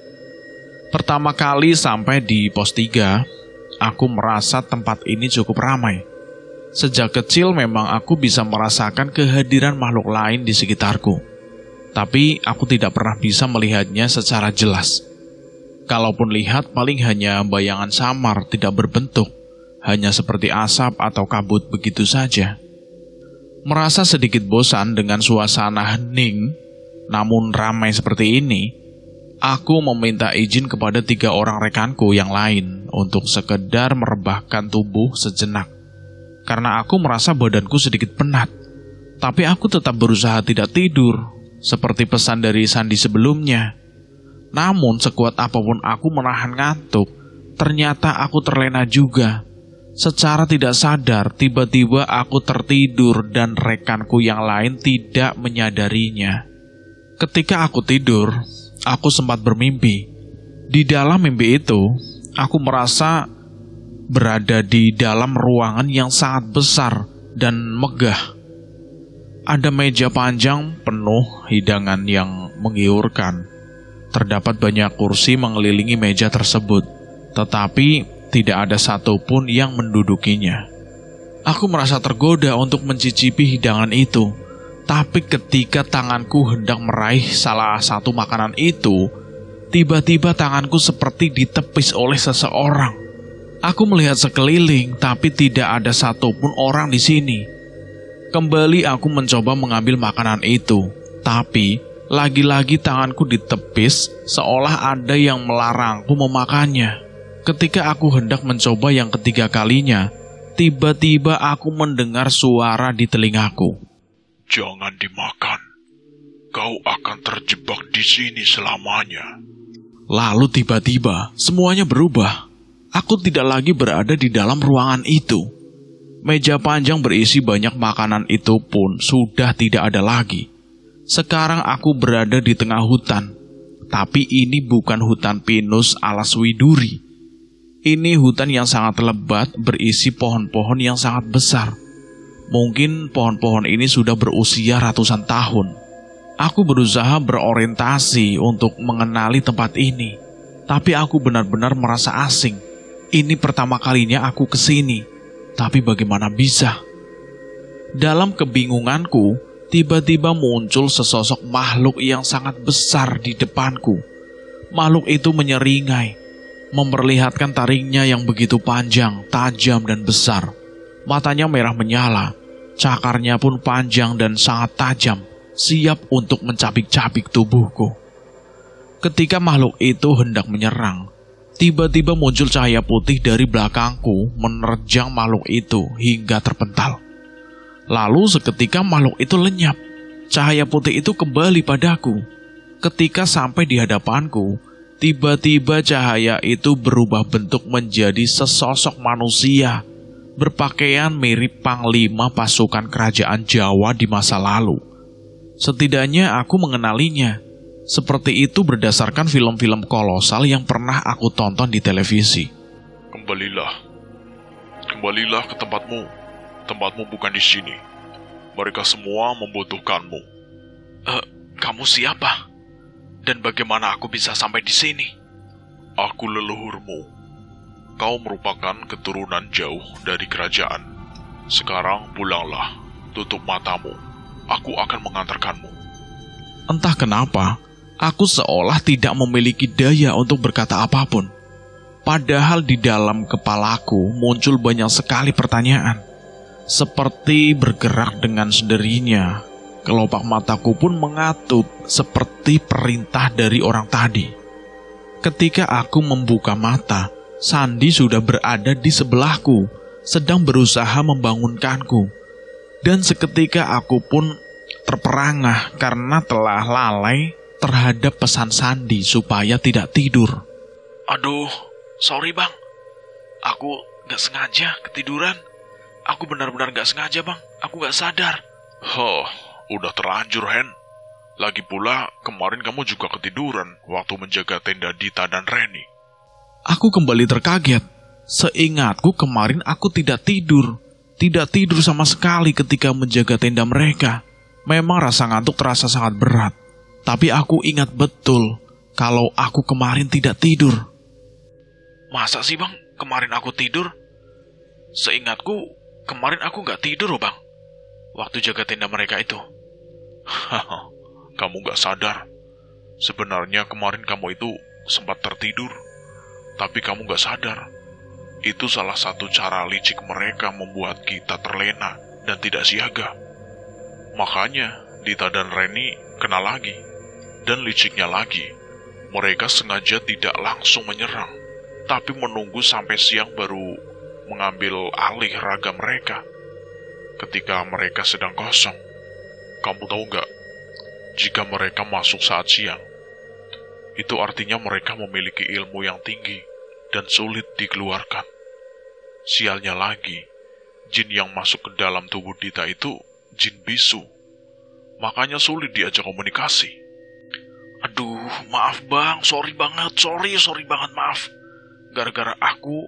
Pertama kali sampai di pos 3, aku merasa tempat ini cukup ramai. Sejak kecil memang aku bisa merasakan kehadiran makhluk lain di sekitarku. Tapi aku tidak pernah bisa melihatnya secara jelas. Kalaupun lihat paling hanya bayangan samar tidak berbentuk, hanya seperti asap atau kabut begitu saja. Merasa sedikit bosan dengan suasana hening, namun ramai seperti ini, aku meminta izin kepada 3 orang rekanku yang lain untuk sekedar merebahkan tubuh sejenak. Karena aku merasa badanku sedikit penat. Tapi aku tetap berusaha tidak tidur, seperti pesan dari Sandi sebelumnya. Namun sekuat apapun aku menahan ngantuk, ternyata aku terlena juga. Secara tidak sadar, tiba-tiba aku tertidur dan rekanku yang lain tidak menyadarinya. Ketika aku tidur, aku sempat bermimpi. Di dalam mimpi itu, aku merasa berada di dalam ruangan yang sangat besar dan megah. Ada meja panjang penuh hidangan yang menggiurkan. Terdapat banyak kursi mengelilingi meja tersebut, tetapi tidak ada satupun yang mendudukinya. Aku merasa tergoda untuk mencicipi hidangan itu. Tapi ketika tanganku hendak meraih salah satu makanan itu, tiba-tiba tanganku seperti ditepis oleh seseorang. Aku melihat sekeliling, tapi tidak ada satupun orang di sini. Kembali aku mencoba mengambil makanan itu, tapi lagi-lagi tanganku ditepis seolah ada yang melarangku memakannya. Ketika aku hendak mencoba yang ketiga kalinya, tiba-tiba aku mendengar suara di telingaku. Jangan dimakan. kau akan terjebak di sini selamanya. Lalu tiba-tiba semuanya berubah. Aku tidak lagi berada di dalam ruangan itu. Meja panjang berisi banyak makanan itu pun sudah tidak ada lagi. Sekarang aku berada di tengah hutan. Tapi ini bukan hutan pinus alas widuri. Ini hutan yang sangat lebat berisi pohon-pohon yang sangat besar. Mungkin pohon-pohon ini sudah berusia ratusan tahun. Aku berusaha berorientasi untuk mengenali tempat ini. Tapi aku benar-benar merasa asing. Ini pertama kalinya aku kesini. Tapi bagaimana bisa? Dalam kebingunganku, tiba-tiba muncul sesosok makhluk yang sangat besar di depanku. Makhluk itu menyeringai, memperlihatkan taringnya yang begitu panjang, tajam dan besar. Matanya merah menyala, cakarnya pun panjang dan sangat tajam, siap untuk mencabik-cabik tubuhku. Ketika makhluk itu hendak menyerang, tiba-tiba muncul cahaya putih dari belakangku menerjang makhluk itu hingga terpental. Lalu seketika makhluk itu lenyap. Cahaya putih itu kembali padaku. Ketika sampai di hadapanku, tiba-tiba cahaya itu berubah bentuk menjadi sesosok manusia berpakaian mirip panglima pasukan kerajaan Jawa di masa lalu. Setidaknya aku mengenalinya. Seperti itu berdasarkan film-film kolosal yang pernah aku tonton di televisi. Kembalilah ke tempatmu. Tempatmu bukan di sini. Mereka semua membutuhkanmu. Kamu siapa? Dan bagaimana aku bisa sampai di sini? Aku leluhurmu. Kau merupakan keturunan jauh dari kerajaan. Sekarang pulanglah. Tutup matamu. Aku akan mengantarkanmu. Entah kenapa, aku seolah tidak memiliki daya untuk berkata apapun. Padahal di dalam kepalaku muncul banyak sekali pertanyaan. Seperti bergerak dengan sendirinya. Kelopak mataku pun mengatup seperti perintah dari orang tadi. Ketika aku membuka mata, Sandi sudah berada di sebelahku, sedang berusaha membangunkanku. Dan seketika aku pun terperangah karena telah lalai terhadap pesan Sandi supaya tidak tidur. Aduh, sorry bang. Aku gak sengaja ketiduran. Aku benar-benar gak sengaja bang. Aku gak sadar. Udah terlanjur Hen. Lagi pula kemarin kamu juga ketiduran waktu menjaga tenda Dita dan Reni. Aku kembali terkaget. Seingatku kemarin aku tidak tidur. Tidak tidur sama sekali ketika menjaga tenda mereka. Memang rasa ngantuk terasa sangat berat. Tapi aku ingat betul kalau aku kemarin tidak tidur. Masa sih bang kemarin aku tidur? Seingatku kemarin aku gak tidur loh bang. Waktu jaga tenda mereka itu. Kamu gak sadar. Sebenarnya kemarin kamu itu sempat tertidur. Tapi kamu gak sadar. Itu salah satu cara licik mereka membuat kita terlena dan tidak siaga. Makanya Dita dan Reni kena lagi. Dan liciknya lagi, mereka sengaja tidak langsung menyerang, tapi menunggu sampai siang baru mengambil alih raga mereka. Ketika mereka sedang kosong, kamu tahu nggak? Jika mereka masuk saat siang, itu artinya mereka memiliki ilmu yang tinggi dan sulit dikeluarkan. Sialnya lagi, jin yang masuk ke dalam tubuh Dita itu jin bisu. Makanya sulit diajak komunikasi. Aduh, maaf bang, sorry banget, sorry banget, maaf. Gara-gara aku,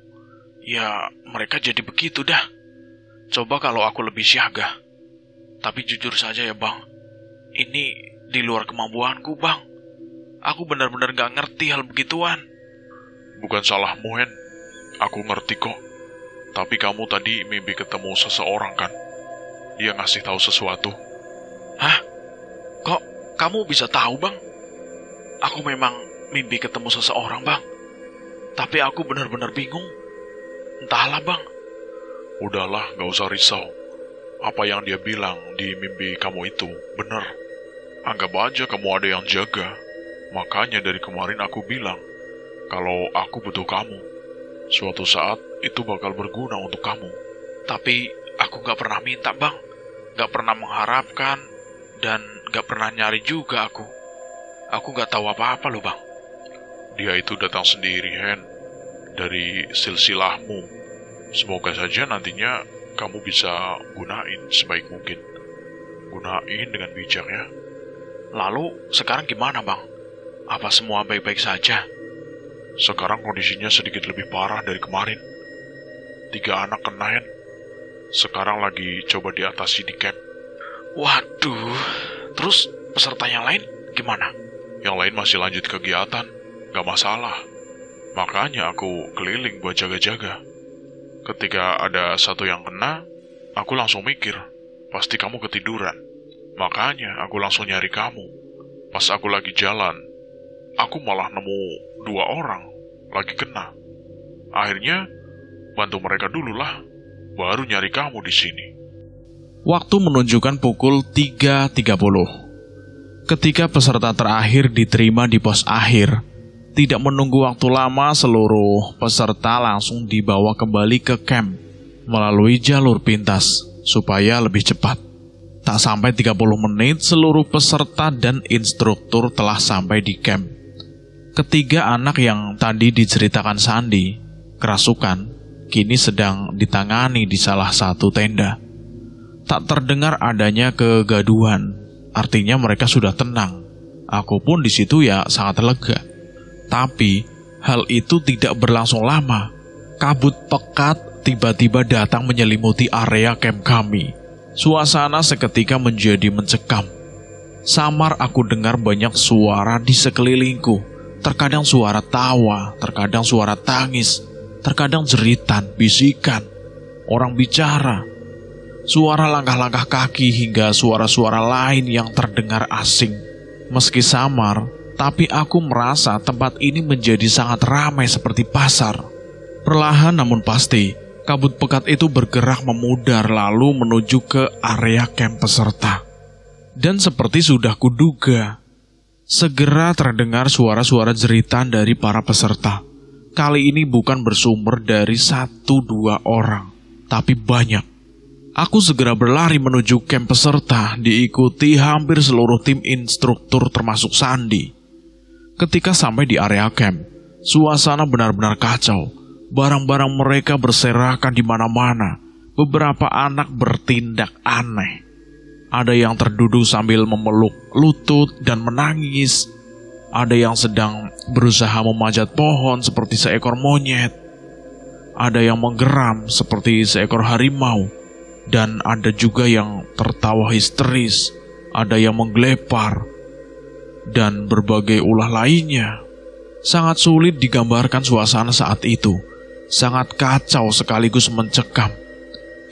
ya mereka jadi begitu dah. Coba kalau aku lebih siaga. Tapi jujur saja ya bang, ini di luar kemampuanku bang. Aku benar-benar gak ngerti hal begituan. Bukan salahmu Hen, aku ngerti kok. Tapi kamu tadi mimpi ketemu seseorang kan? Dia ngasih tahu sesuatu. Hah? Kok kamu bisa tahu bang? Aku memang mimpi ketemu seseorang bang. Tapi aku benar-benar bingung. Entahlah bang. Udahlah, gak usah risau. Apa yang dia bilang di mimpi kamu itu benar. Anggap aja kamu ada yang jaga. Makanya dari kemarin aku bilang, kalau aku butuh kamu, suatu saat itu bakal berguna untuk kamu. Tapi aku gak pernah minta bang. Gak pernah mengharapkan. Dan gak pernah nyari juga aku. Aku gak tahu apa-apa loh, Bang. Dia itu datang sendiri, Hen. Dari silsilahmu. Semoga saja nantinya kamu bisa gunain sebaik mungkin. Gunain dengan bijak ya. Lalu sekarang gimana, Bang? Apa semua baik-baik saja? Sekarang kondisinya sedikit lebih parah dari kemarin. 3 anak kena, Hen. Sekarang lagi coba diatasi di camp. Waduh, terus peserta yang lain gimana? Yang lain masih lanjut kegiatan, gak masalah. Makanya aku keliling buat jaga-jaga. Ketika ada satu yang kena, aku langsung mikir, pasti kamu ketiduran. Makanya aku langsung nyari kamu. Pas aku lagi jalan, aku malah nemu 2 orang lagi kena. Akhirnya, bantu mereka dulu lah, baru nyari kamu di sini. Waktu menunjukkan pukul 3.30. Ketika peserta terakhir diterima di pos akhir, tidak menunggu waktu lama seluruh peserta langsung dibawa kembali ke camp melalui jalur pintas supaya lebih cepat. Tak sampai 30 menit seluruh peserta dan instruktur telah sampai di camp. Ketiga anak yang tadi diceritakan Sandi, kerasukan, kini sedang ditangani di salah satu tenda. Tak terdengar adanya kegaduhan, artinya mereka sudah tenang. Aku pun di situ ya sangat lega. Tapi hal itu tidak berlangsung lama. Kabut pekat tiba-tiba datang menyelimuti area camp kami. Suasana seketika menjadi mencekam. Samar aku dengar banyak suara di sekelilingku. Terkadang suara tawa, terkadang suara tangis, terkadang jeritan, bisikan, orang bicara, suara langkah-langkah kaki hingga suara-suara lain yang terdengar asing. Meski samar, tapi aku merasa tempat ini menjadi sangat ramai seperti pasar. Perlahan namun pasti, kabut pekat itu bergerak memudar lalu menuju ke area camp peserta. Dan seperti sudah kuduga, segera terdengar suara-suara jeritan dari para peserta. Kali ini bukan bersumber dari 1-2 orang, tapi banyak. Aku segera berlari menuju camp peserta, diikuti hampir seluruh tim instruktur termasuk Sandi. Ketika sampai di area camp, suasana benar-benar kacau. Barang-barang mereka berserakan di mana-mana. Beberapa anak bertindak aneh. Ada yang terduduk sambil memeluk lutut dan menangis. Ada yang sedang berusaha memanjat pohon seperti seekor monyet. Ada yang menggeram seperti seekor harimau. Dan ada juga yang tertawa histeris, ada yang menggelepar, dan berbagai ulah lainnya. Sangat sulit digambarkan suasana saat itu. Sangat kacau sekaligus mencekam.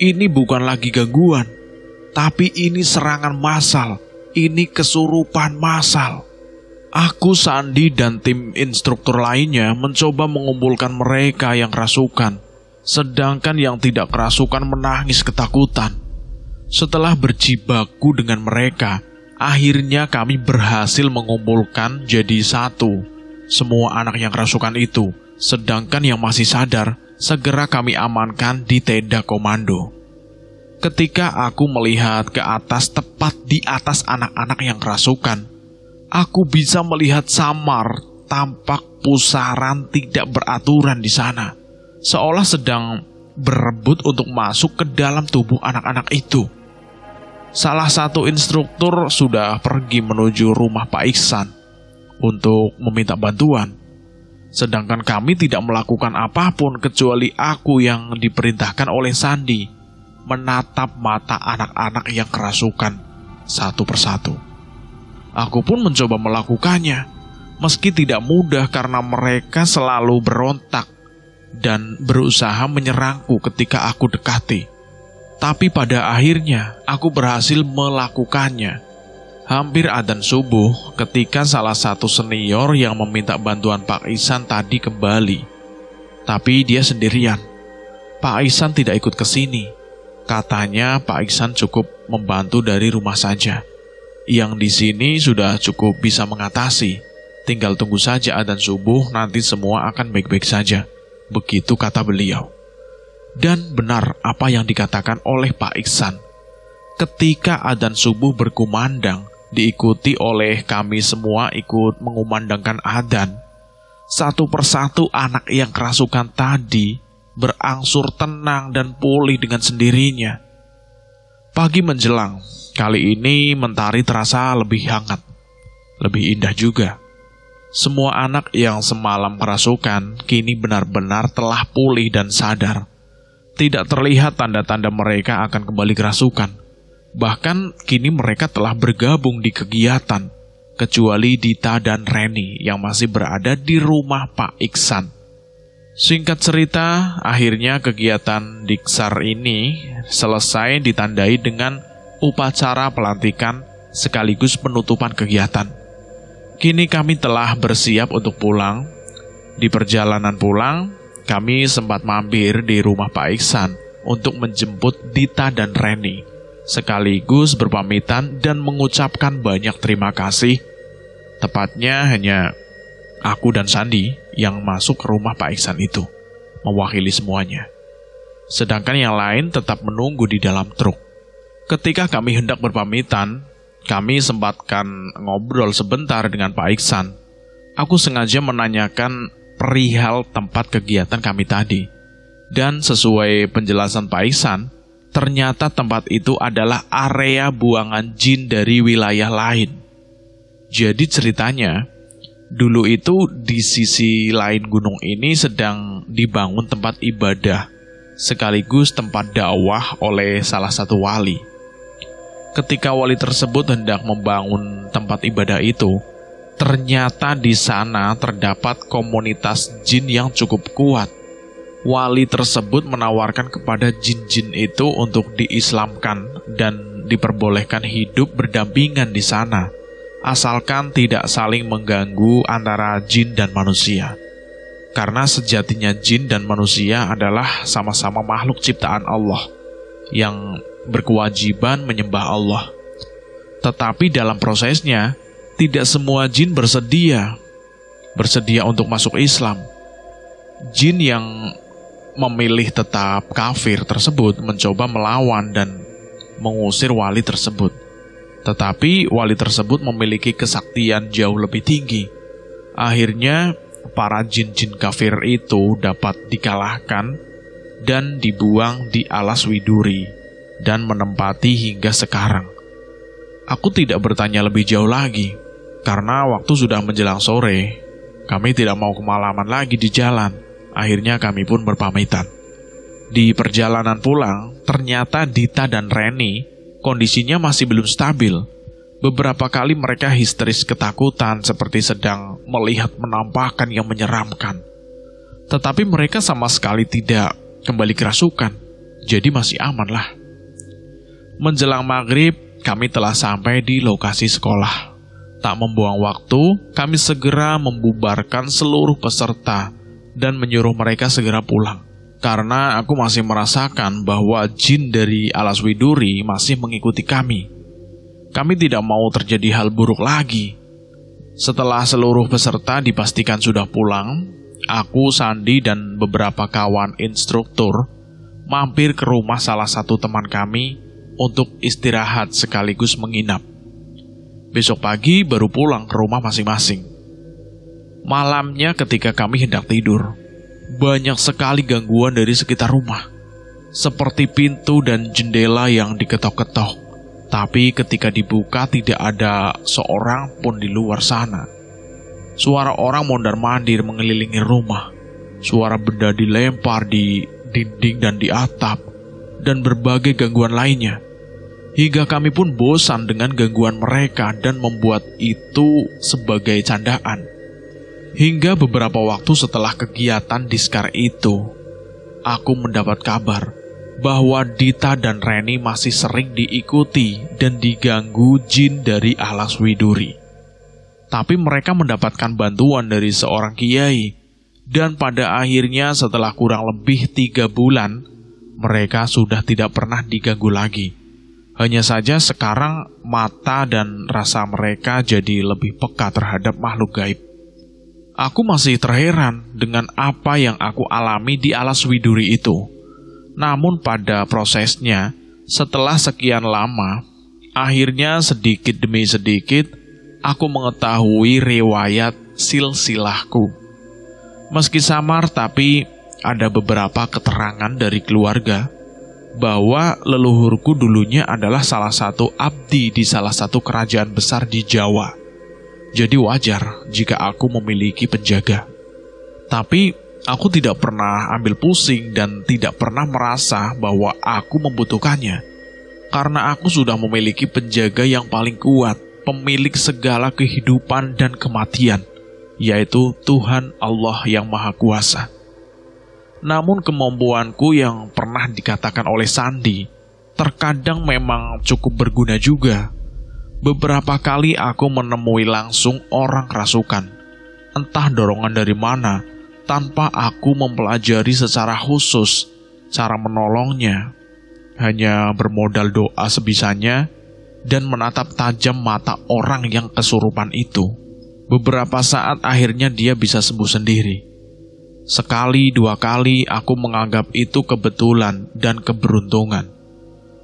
Ini bukan lagi gangguan, tapi ini serangan massal. Ini kesurupan massal. Aku, Sandi, dan tim instruktur lainnya mencoba mengumpulkan mereka yang kerasukan. Sedangkan yang tidak kerasukan menangis ketakutan. Setelah berjibaku dengan mereka, akhirnya kami berhasil mengumpulkan jadi satu semua anak yang kerasukan itu. Sedangkan yang masih sadar, segera kami amankan di tenda komando. Ketika aku melihat ke atas, tepat di atas anak-anak yang kerasukan, aku bisa melihat samar, tampak pusaran tidak beraturan di sana. Seolah sedang berebut untuk masuk ke dalam tubuh anak-anak itu. Salah satu instruktur sudah pergi menuju rumah Pak Iksan untuk meminta bantuan. Sedangkan kami tidak melakukan apapun kecuali aku yang diperintahkan oleh Sandi menatap mata anak-anak yang kerasukan satu persatu. Aku pun mencoba melakukannya, meski tidak mudah karena mereka selalu berontak dan berusaha menyerangku ketika aku dekati. Tapi pada akhirnya aku berhasil melakukannya. Hampir adzan subuh ketika salah satu senior yang meminta bantuan Pak Ihsan tadi kembali. Tapi dia sendirian. Pak Ihsan tidak ikut ke sini. Katanya Pak Ihsan cukup membantu dari rumah saja. Yang di sini sudah cukup bisa mengatasi. Tinggal tunggu saja adzan subuh, nanti semua akan baik-baik saja. Begitu kata beliau. Dan benar apa yang dikatakan oleh Pak Iksan. Ketika adzan subuh berkumandang, diikuti oleh kami semua ikut mengumandangkan adzan, satu persatu anak yang kerasukan tadi berangsur tenang dan pulih dengan sendirinya. Pagi menjelang, kali ini mentari terasa lebih hangat, lebih indah juga. Semua anak yang semalam kerasukan kini benar-benar telah pulih dan sadar. Tidak terlihat tanda-tanda mereka akan kembali kerasukan. Bahkan kini mereka telah bergabung di kegiatan, kecuali Dita dan Reni yang masih berada di rumah Pak Iksan. Singkat cerita, akhirnya kegiatan Diksar ini selesai ditandai dengan upacara pelantikan sekaligus penutupan kegiatan. Kini kami telah bersiap untuk pulang. Di perjalanan pulang, kami sempat mampir di rumah Pak Iksan untuk menjemput Dita dan Reni, sekaligus berpamitan dan mengucapkan banyak terima kasih. Tepatnya hanya aku dan Sandi yang masuk ke rumah Pak Iksan itu, mewakili semuanya. Sedangkan yang lain tetap menunggu di dalam truk. Ketika kami hendak berpamitan, kami sempatkan ngobrol sebentar dengan Pak Iksan. Aku sengaja menanyakan perihal tempat kegiatan kami tadi. Dan sesuai penjelasan Pak Iksan, ternyata tempat itu adalah area buangan jin dari wilayah lain. Jadi ceritanya, dulu itu di sisi lain gunung ini sedang dibangun tempat ibadah, sekaligus tempat dakwah oleh salah satu wali. Ketika wali tersebut hendak membangun tempat ibadah itu, ternyata di sana terdapat komunitas jin yang cukup kuat. Wali tersebut menawarkan kepada jin-jin itu untuk diislamkan dan diperbolehkan hidup berdampingan di sana, asalkan tidak saling mengganggu antara jin dan manusia. Karena sejatinya jin dan manusia adalah sama-sama makhluk ciptaan Allah yang berkewajiban menyembah Allah. Tetapi dalam prosesnya, tidak semua jin bersedia untuk masuk Islam. Jin yang memilih tetap kafir tersebut mencoba melawan dan mengusir wali tersebut. Tetapi wali tersebut memiliki kesaktian jauh lebih tinggi. Akhirnya para jin-jin kafir itu dapat dikalahkan dan dibuang di alas Widuri dan menempati hingga sekarang. Aku tidak bertanya lebih jauh lagi, karena waktu sudah menjelang sore. Kami tidak mau kemalaman lagi di jalan. Akhirnya kami pun berpamitan. Di perjalanan pulang, ternyata Dita dan Reni kondisinya masih belum stabil. Beberapa kali mereka histeris ketakutan seperti sedang melihat penampakan yang menyeramkan. Tetapi mereka sama sekali tidak kembali kerasukan, jadi masih aman lah. Menjelang maghrib, kami telah sampai di lokasi sekolah. Tak membuang waktu, kami segera membubarkan seluruh peserta dan menyuruh mereka segera pulang. Karena aku masih merasakan bahwa jin dari alas Widuri masih mengikuti kami. Kami tidak mau terjadi hal buruk lagi. Setelah seluruh peserta dipastikan sudah pulang, aku, Sandi, dan beberapa kawan instruktur mampir ke rumah salah satu teman kami untuk istirahat sekaligus menginap. Besok pagi baru pulang ke rumah masing-masing. Malamnya ketika kami hendak tidur, banyak sekali gangguan dari sekitar rumah, seperti pintu dan jendela yang diketok-ketok. Tapi ketika dibuka tidak ada seorang pun di luar sana. Suara orang mondar-mandir mengelilingi rumah, suara benda dilempar di dinding dan di atap, dan berbagai gangguan lainnya. Hingga kami pun bosan dengan gangguan mereka dan membuat itu sebagai candaan. Hingga beberapa waktu setelah kegiatan diskar itu, aku mendapat kabar bahwa Dita dan Reni masih sering diikuti dan diganggu jin dari alas Widuri. Tapi mereka mendapatkan bantuan dari seorang kiai, dan pada akhirnya setelah kurang lebih 3 bulan, mereka sudah tidak pernah diganggu lagi. Hanya saja sekarang mata dan rasa mereka jadi lebih peka terhadap makhluk gaib. Aku masih terheran dengan apa yang aku alami di alas Widuri itu. Namun pada prosesnya, Setelah sekian lama, akhirnya sedikit demi sedikit aku mengetahui riwayat silsilahku. Meski samar, tapi ada beberapa keterangan dari keluarga bahwa leluhurku dulunya adalah salah satu abdi di salah satu kerajaan besar di Jawa. Jadi wajar jika aku memiliki penjaga. Tapi aku tidak pernah ambil pusing dan tidak pernah merasa bahwa aku membutuhkannya. Karena aku sudah memiliki penjaga yang paling kuat, pemilik segala kehidupan dan kematian, yaitu Tuhan Allah yang Maha Kuasa. Namun kemampuanku yang pernah dikatakan oleh Sandi terkadang memang cukup berguna juga. Beberapa kali aku menemui langsung orang kerasukan, entah dorongan dari mana, tanpa aku mempelajari secara khusus cara menolongnya. Hanya bermodal doa sebisanya dan menatap tajam mata orang yang kesurupan itu. Beberapa saat akhirnya dia bisa sembuh sendiri. Sekali dua kali aku menganggap itu kebetulan dan keberuntungan.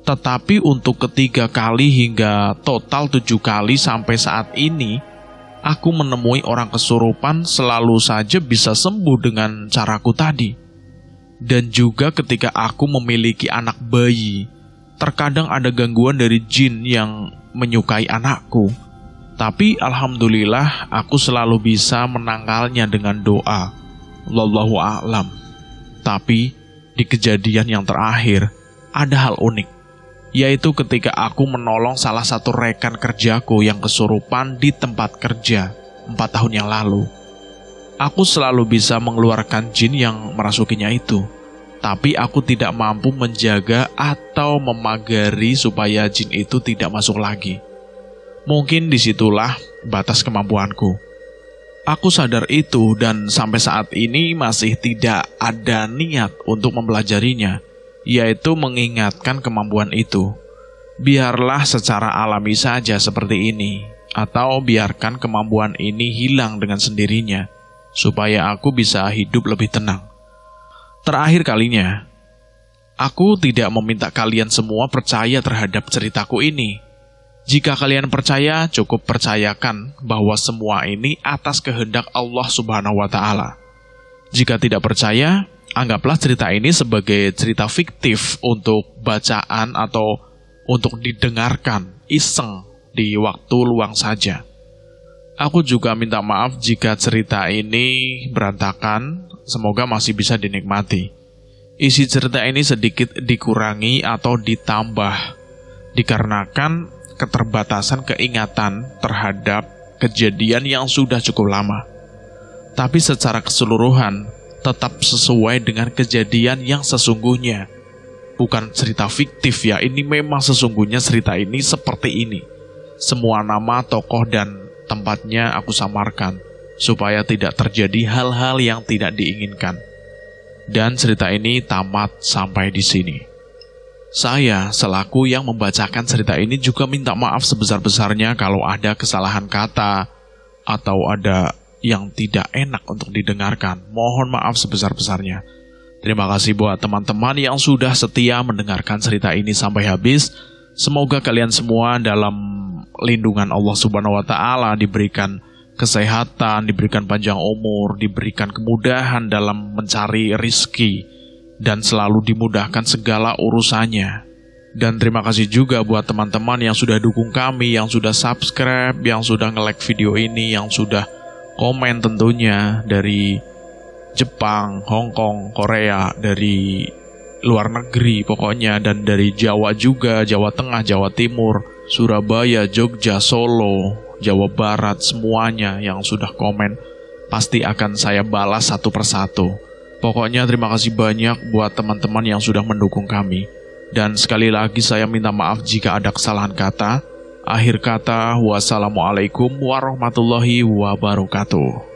Tetapi untuk ketiga kali hingga total 7 kali sampai saat ini, aku menemui orang kesurupan selalu saja bisa sembuh dengan caraku tadi. Dan juga ketika aku memiliki anak bayi, terkadang ada gangguan dari jin yang menyukai anakku. Tapi alhamdulillah aku selalu bisa menangkalnya dengan doa. Wallahu a'lam. Tapi di kejadian yang terakhir ada hal unik, yaitu ketika aku menolong salah satu rekan kerjaku yang kesurupan di tempat kerja 4 tahun yang lalu. Aku selalu bisa mengeluarkan jin yang merasukinya itu, tapi aku tidak mampu menjaga atau memagari supaya jin itu tidak masuk lagi. Mungkin disitulah batas kemampuanku. Aku sadar itu dan sampai saat ini masih tidak ada niat untuk mempelajarinya, yaitu mengingatkan kemampuan itu. Biarlah secara alami saja seperti ini, atau biarkan kemampuan ini hilang dengan sendirinya, supaya aku bisa hidup lebih tenang. Terakhir kalinya, aku tidak meminta kalian semua percaya terhadap ceritaku ini. Jika kalian percaya, cukup percayakan bahwa semua ini atas kehendak Allah Subhanahu wa Ta'ala. Jika tidak percaya, anggaplah cerita ini sebagai cerita fiktif untuk bacaan atau untuk didengarkan iseng di waktu luang saja. Aku juga minta maaf jika cerita ini berantakan, semoga masih bisa dinikmati. Isi cerita ini sedikit dikurangi atau ditambah, dikarenakan keterbatasan keingatan terhadap kejadian yang sudah cukup lama. Tapi secara keseluruhan, tetap sesuai dengan kejadian yang sesungguhnya. Bukan cerita fiktif ya, ini memang sesungguhnya cerita ini seperti ini. Semua nama, tokoh, dan tempatnya aku samarkan, supaya tidak terjadi hal-hal yang tidak diinginkan. Dan cerita ini tamat sampai di sini. Saya, selaku yang membacakan cerita ini juga minta maaf sebesar-besarnya kalau ada kesalahan kata atau ada yang tidak enak untuk didengarkan. Mohon maaf sebesar-besarnya. Terima kasih buat teman-teman yang sudah setia mendengarkan cerita ini sampai habis. Semoga kalian semua dalam lindungan Allah Subhanahu wa Ta'ala diberikan kesehatan, diberikan panjang umur, diberikan kemudahan dalam mencari rizki, dan selalu dimudahkan segala urusannya. Dan terima kasih juga buat teman-teman yang sudah dukung kami, yang sudah subscribe, yang sudah nge-like video ini, yang sudah komen tentunya dari Jepang, Hong Kong, Korea, dari luar negeri pokoknya, dan dari Jawa juga, Jawa Tengah, Jawa Timur, Surabaya, Jogja, Solo, Jawa Barat, semuanya yang sudah komen pasti akan saya balas satu persatu. Pokoknya terima kasih banyak buat teman-teman yang sudah mendukung kami. Dan sekali lagi saya minta maaf jika ada kesalahan kata. Akhir kata, wassalamualaikum warahmatullahi wabarakatuh.